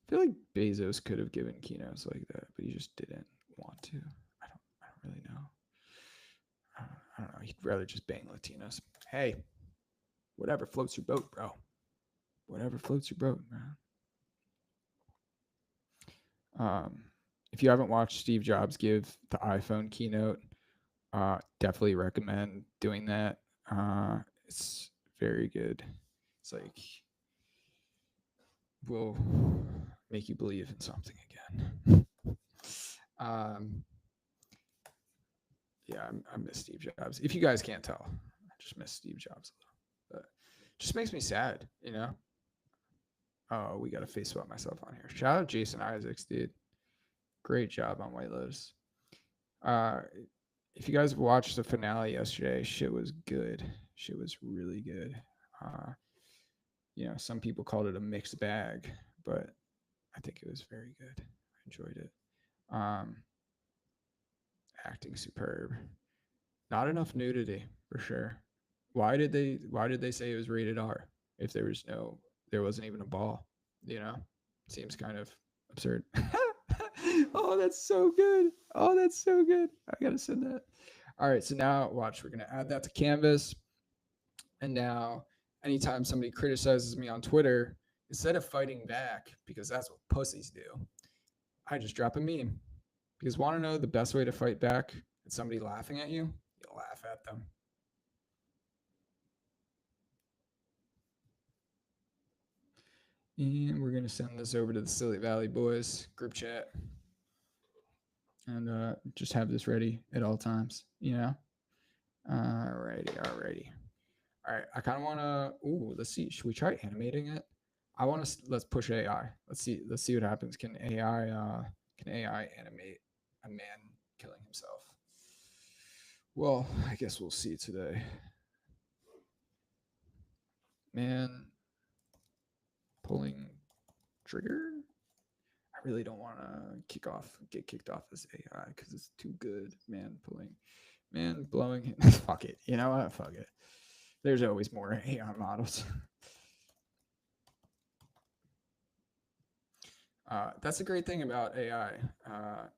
feel like Bezos could have given keynotes like that, but he just didn't want to. I don't really know. I don't know. He'd rather just bang Latinos. Hey, whatever floats your boat, bro. Whatever floats your boat, man. Um, if you haven't watched Steve Jobs give the iPhone keynote, definitely recommend doing that. It's very good. It's like will make you believe in something again. um, yeah, I miss Steve Jobs. If you guys can't tell, I just miss Steve Jobs a little. But it just makes me sad, you know. Oh, we got to face swap myself on here. Shout out Jason Isaacs, dude. Great job on White Lotus. Uh, if you guys watched the finale yesterday, shit was good. Shit was really good. Uh, some people called it a mixed bag, but I think it was very good. I enjoyed it. Um, acting superb. Not enough nudity for sure. Why did they say it was rated R if there wasn't even a ball, you know? Seems kind of absurd. Oh, that's so good. Oh, that's so good. I got to send that. All right, so now watch, we're going to add that to Canvas. And now anytime somebody criticizes me on Twitter, instead of fighting back because that's what pussies do, I just drop a meme. Because want to know the best way to fight back at somebody laughing at you? You laugh at them. And we're going to send this over to the Silly Valley Boys group chat and just have this ready at all times, you know? Alrighty. All right, I kind of want to. Ooh, let's see. Should we try animating it? I want to. Let's push AI. Let's see what happens. Can AI animate a man killing himself? Well, I guess we'll see today. Man pulling trigger. I really don't want to get kicked off this AI because it's too good. Man blowing. Fuck it. You know what? Fuck it. There's always more AI models. That's a great thing about AI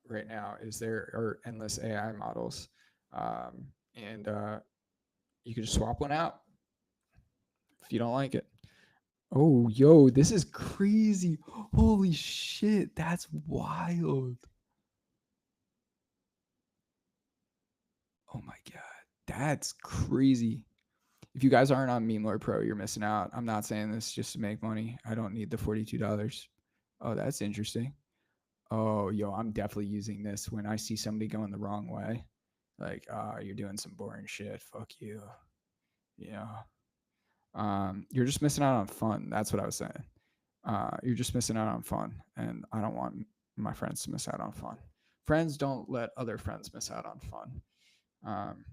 right now is there are endless AI models, and you can just swap one out if you don't like it. Oh, yo, this is crazy! Holy shit, that's wild! Oh my god, that's crazy. If you guys aren't on memelord Pro, you're missing out. I'm not saying this just to make money. I don't need the $42. Oh, that's interesting. Oh, yo, I'm definitely using this when I see somebody going the wrong way. Like, you're doing some boring shit. Fuck you. Yeah. You're just missing out on fun. That's what I was saying. You're just missing out on fun, and I don't want my friends to miss out on fun. Friends don't let other friends miss out on fun. Um,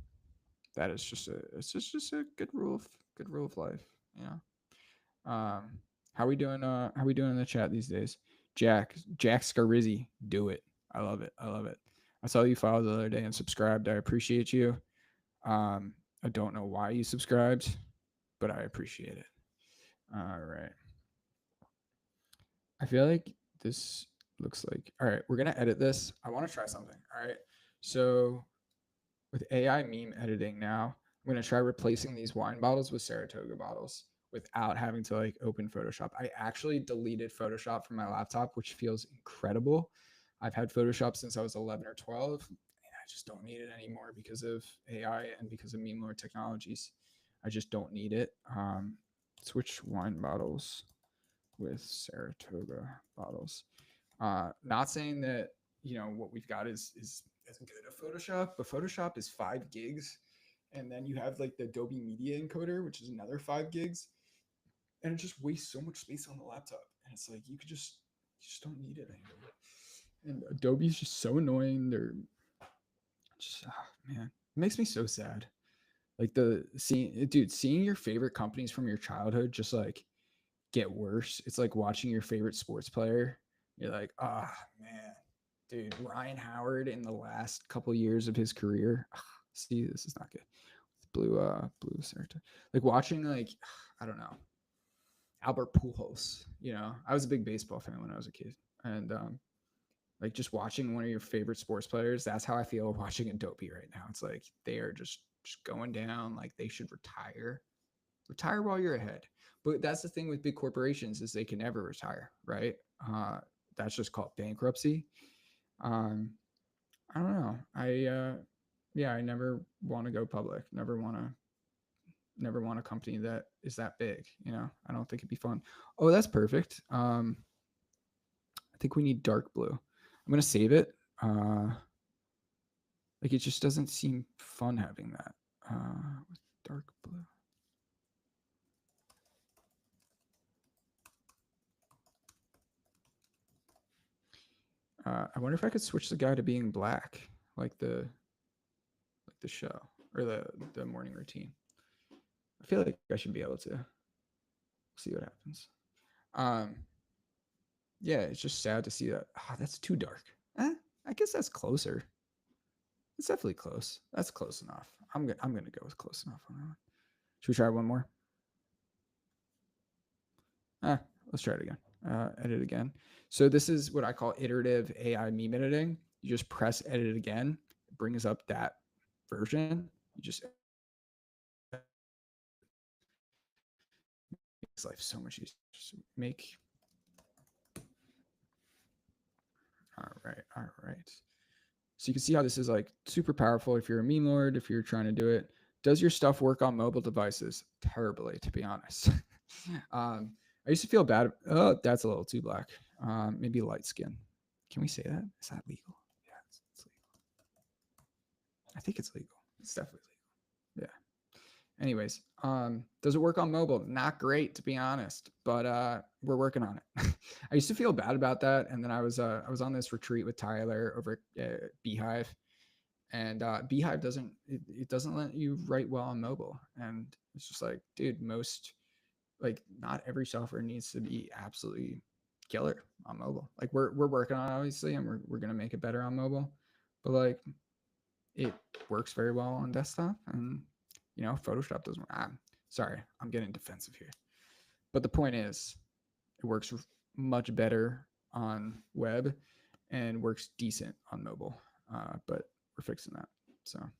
that is just a it's just a good rule of life. You know, how we doing? How we doing in the chat these days? Jack Scarizzi, do it. I love it. I love it. I saw you follow the other day and subscribed. I appreciate you. I don't know why you subscribed, but I appreciate it. All right. I feel like this looks like, all right, we're going to edit this. I want to try something. All right. So with AI meme editing now, I'm going to try replacing these wine bottles with Saratoga bottles without having to like open Photoshop. I actually deleted Photoshop from my laptop, which feels incredible. I've had Photoshop since I was 11 or 12, and I just don't need it anymore because of AI and because of memelord technologies. I just don't need it. Switch wine bottles with Saratoga bottles. Not saying that what we've got is as good as Photoshop, but Photoshop is 5 gigs, and then you have like the Adobe Media Encoder, which is another 5 gigs, and it just wastes so much space on the laptop. And it's like you just don't need it anymore. And Adobe's just so annoying. They're just man, it makes me so sad. Like seeing your favorite companies from your childhood just like get worse. It's like watching your favorite sports player. You're like, ah, oh, man, dude, Ryan Howard in the last couple years of his career. See, this is not good. Blue Sarta. Like watching, like, I don't know, Albert Pujols. I was a big baseball fan when I was a kid, and like just watching one of your favorite sports players. That's how I feel watching Adobe right now. It's like they are just going down. Like they should retire while you're ahead. But that's the thing with big corporations is they can never retire, right? That's just called bankruptcy. um I don't know. I never want to go public, never want a company that is that big. I don't think it'd be fun. Oh, that's perfect. I think we need dark blue. I'm gonna save it. Like it just doesn't seem fun having that with dark blue. I wonder if I could switch the guy to being black, like the show or the morning routine. I feel like I should be able to see what happens. Yeah, it's just sad to see that. That's too dark. I guess that's closer. It's definitely close. That's close enough. I'm gonna go with close enough on that one. Should we try one more? Let's try it again. Edit again. So this is what I call iterative AI meme editing. You just press edit again. It brings up that version. You just makes life so much easier. Just make. All right. So you can see how this is like super powerful if you're a meme lord, if you're trying to do it. Does your stuff work on mobile devices? Terribly, to be honest. I used to feel bad. Oh, that's a little too black. Maybe light skin. Can we say that? Is that legal? Yeah, it's legal. I think it's legal. It's definitely legal. Yeah. Anyways, does it work on mobile? Not great, to be honest, but we're working on it. I used to feel bad about that, and then I was on this retreat with Tyler over at Beehive, and Beehive doesn't let you write well on mobile, and it's just like, dude, not every software needs to be absolutely killer on mobile. Like we're working on it, obviously, and we're gonna make it better on mobile, but like it works very well on desktop, and Photoshop doesn't. Sorry, I'm getting defensive here, but the point is, it works much better on web and works decent on mobile. But we're fixing that. So,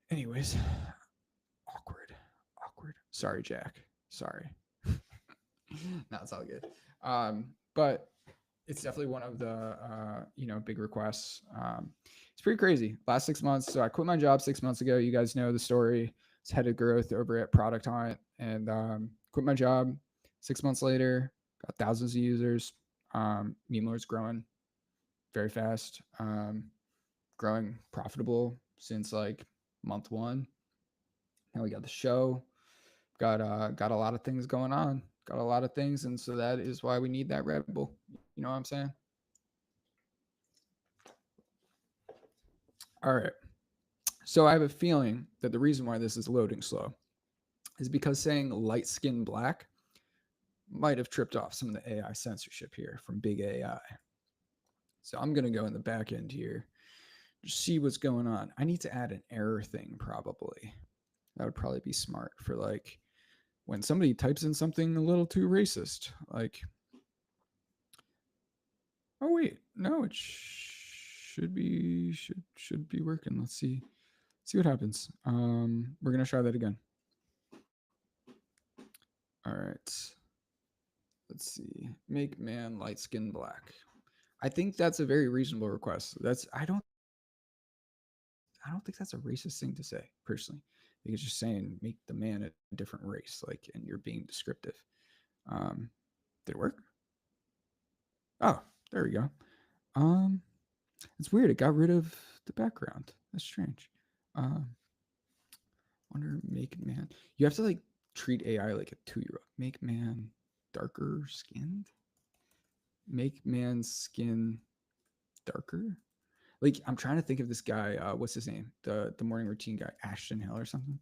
anyways, awkward. Sorry, Jack. Sorry. No, it's all good. But it's definitely one of the big requests. It's pretty crazy. Last 6 months, so I quit my job 6 months ago. You guys know the story. It's head of growth over at Product Hunt, and quit my job. 6 months later, got thousands of users. memelord's growing very fast. Growing profitable since like month one. Now we got the show. Got a lot of things going on. Got a lot of things, and so that is why we need that Red Bull. You know what I'm saying? All right. So I have a feeling that the reason why this is loading slow is because saying light skin black might have tripped off some of the AI censorship here from big AI. So I'm going to go in the back end here, just see what's going on. I need to add an error thing probably. That would probably be smart for like when somebody types in something a little too racist, like, oh wait, no, it should be working. Let's see what happens. We're gonna try that again. All right. Let's see. Make man light skin black. I think that's a very reasonable request. I don't think that's a racist thing to say, personally. I think it's just saying make the man a different race, like, and you're being descriptive. Did it work? Oh, there we go. It's weird. It got rid of the background. That's strange. Wonder make man. You have to like treat AI like a 2-year-old. Make man darker skinned. Make man's skin darker. Like I'm trying to think of this guy. What's his name? The morning routine guy, Ashton Hill or something.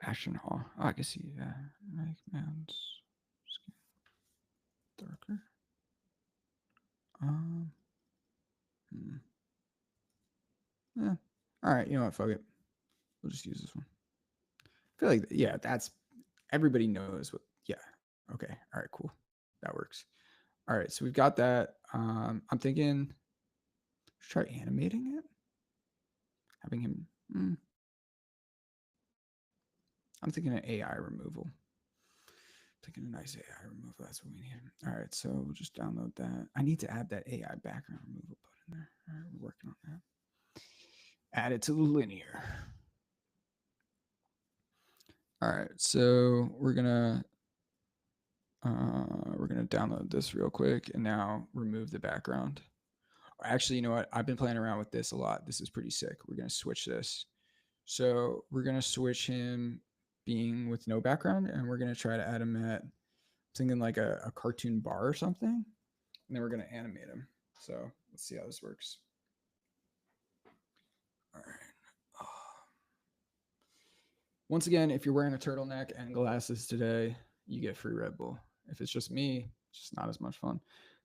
Ashton Hall. Oh, I can see that. Make man's skin darker. Yeah. All right. You know what? Fuck it. We'll just use this one. I feel like yeah, that's everybody knows what. Yeah. Okay. All right. Cool. That works. All right. So we've got that. I'm thinking. Let's try animating it. Having him. I'm thinking an AI removal. Thinking a nice AI removal. That's what we need. All right. So we'll just download that. I need to add that AI background removal button there. All right. We're working on that. Add it to the linear. All right. So we're gonna download this real quick and now remove the background. Actually, you know what? I've been playing around with this a lot. This is pretty sick. We're going to switch this. So we're going to switch him being with no background, and we're going to try to add him at something like a cartoon bar or something. And then we're going to animate him. So let's see how this works. All right. Once again, if you're wearing a turtleneck and glasses today, you get free Red Bull. If it's just me, it's just not as much fun.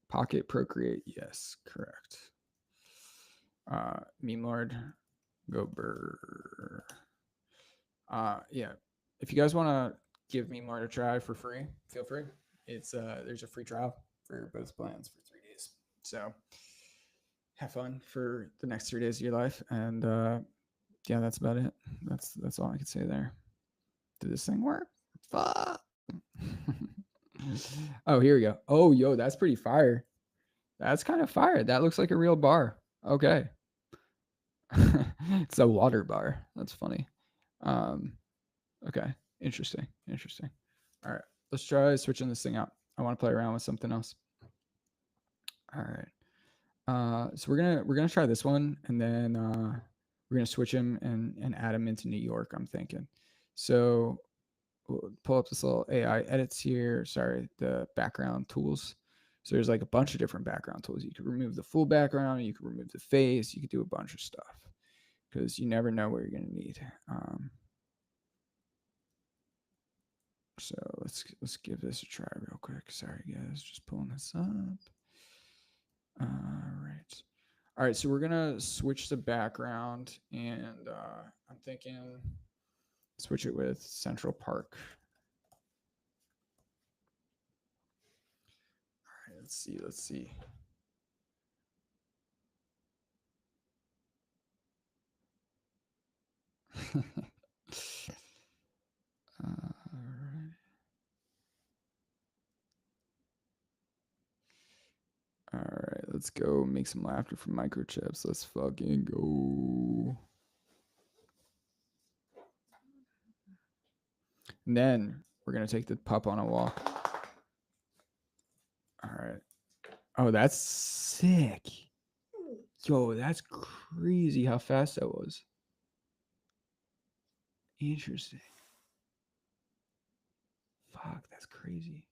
Pocket Procreate, yes, correct. Memelord, go burr. Yeah, if you guys want to give Memelord a try for free, feel free. It's there's a free trial for both plans for 3 days. So have fun for the next 3 days of your life, and yeah, that's about it. That's all I can say there. Did this thing work? Fuck. Oh, here we go. Oh, yo, that's pretty fire. That's kind of fire. That looks like a real bar. Okay. It's a water bar. That's funny. Okay. Interesting. All right. Let's try switching this thing out. I want to play around with something else. All right. So we're gonna try this one, and then we're gonna switch him and add him into New York. I'm thinking. So we'll pull up this little AI edits here. Sorry, the background tools. So there's like a bunch of different background tools. You could remove the full background. You could remove the face. You could do a bunch of stuff because you never know what you're gonna need. So let's give this a try real quick. Sorry guys, just pulling this up. All right, so we're gonna switch the background, and I'm thinking switch it with Central Park. All right, let's see. All right, let's go make some laughter from microchips. Let's fucking go. And then we're gonna take the pup on a walk. All right. Oh, that's sick. Yo, that's crazy how fast that was. Interesting. Fuck, that's crazy.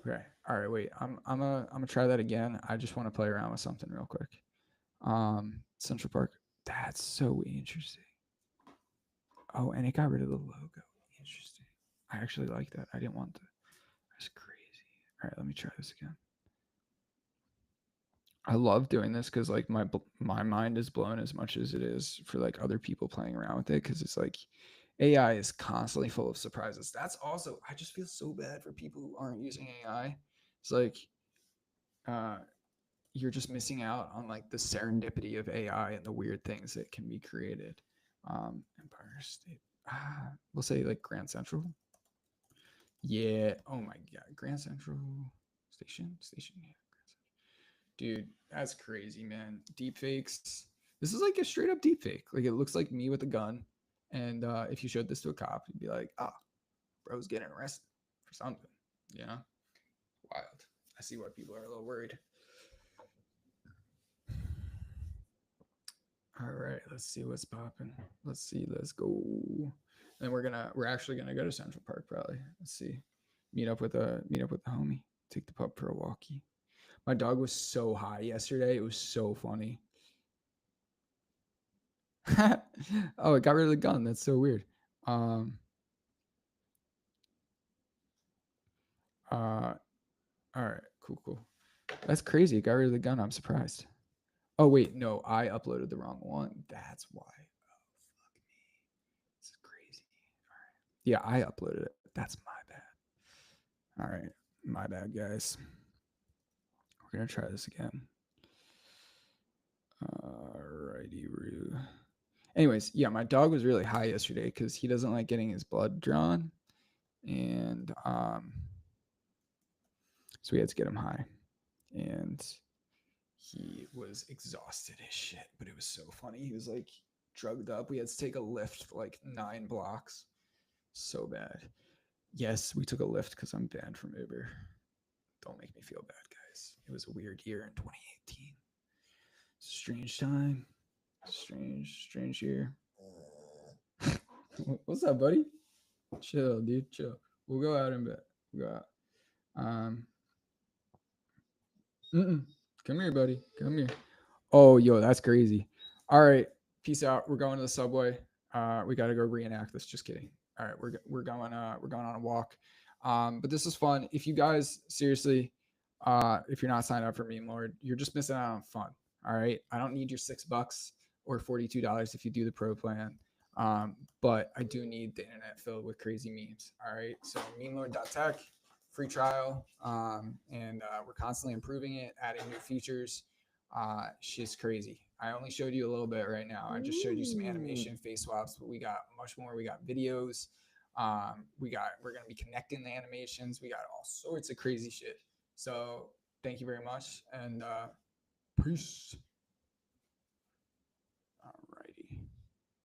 Okay. All right, wait. I'm gonna try that again. I just want to play around with something real quick. Central Park. That's so interesting. Oh, and it got rid of the logo. Interesting. I actually like that. I didn't want to. That's crazy. All right, let me try this again. I love doing this because like my mind is blown as much as it is for like other people playing around with it because it's like AI is constantly full of surprises. That's also I just feel so bad for people who aren't using AI. It's like uh, you're just missing out on like the serendipity of AI and the weird things that can be created. Empire State, we'll say like Grand Central. Yeah. Oh my God, Grand Central Station. Yeah. Dude, that's crazy, man. Deep fakes. This is like a straight up deep fake. Like it looks like me with a gun. And if you showed this to a cop, he'd be like, "Ah, bro's getting arrested for something." You know, wild. I see why people are a little worried. All right, let's see what's popping. Let's see. Let's go. And we're actually gonna go to Central Park probably. Let's see. Meet up with the homie. Take the pup for a walkie. My dog was so high yesterday. It was so funny. Oh, it got rid of the gun. That's so weird. Um. Uh. All right. Cool. That's crazy. It got rid of the gun. I'm surprised. Oh wait, no, I uploaded the wrong one. That's why. Oh fuck me. This is crazy. All right. Yeah, I uploaded it. That's my bad. All right, my bad, guys. We're gonna try this again. Alrighty, Roo. Anyways, yeah, my dog was really high yesterday because he doesn't like getting his blood drawn, and so we had to get him high, and he was exhausted as shit. But it was so funny. He was like drugged up. We had to take a lift like 9 blocks. So bad. Yes, we took a lift because I'm banned from Uber. Don't make me feel bad, guys. It was a weird year in 2018. Strange time. Strange year. What's up, buddy? Chill, dude. Chill. We'll go out in bed. We'll go out. Um, come here, buddy. Come here. Oh, yo, that's crazy. All right, peace out. We're going to the subway. We got to go reenact this. Just kidding. All right, we're going on a walk. But this is fun. If you guys seriously, if you're not signed up for Meme Lord, you're just missing out on fun. All right, I don't need your $6 or $42 if you do the pro plan. But I do need the internet filled with crazy memes. All right, so memelord.tech, free trial, and we're constantly improving it, adding new features. She's crazy. I only showed you a little bit right now. I just showed you some animation, face swaps, but we got much more. We got videos. We're gonna be connecting the animations. We got all sorts of crazy shit. So thank you very much, and peace.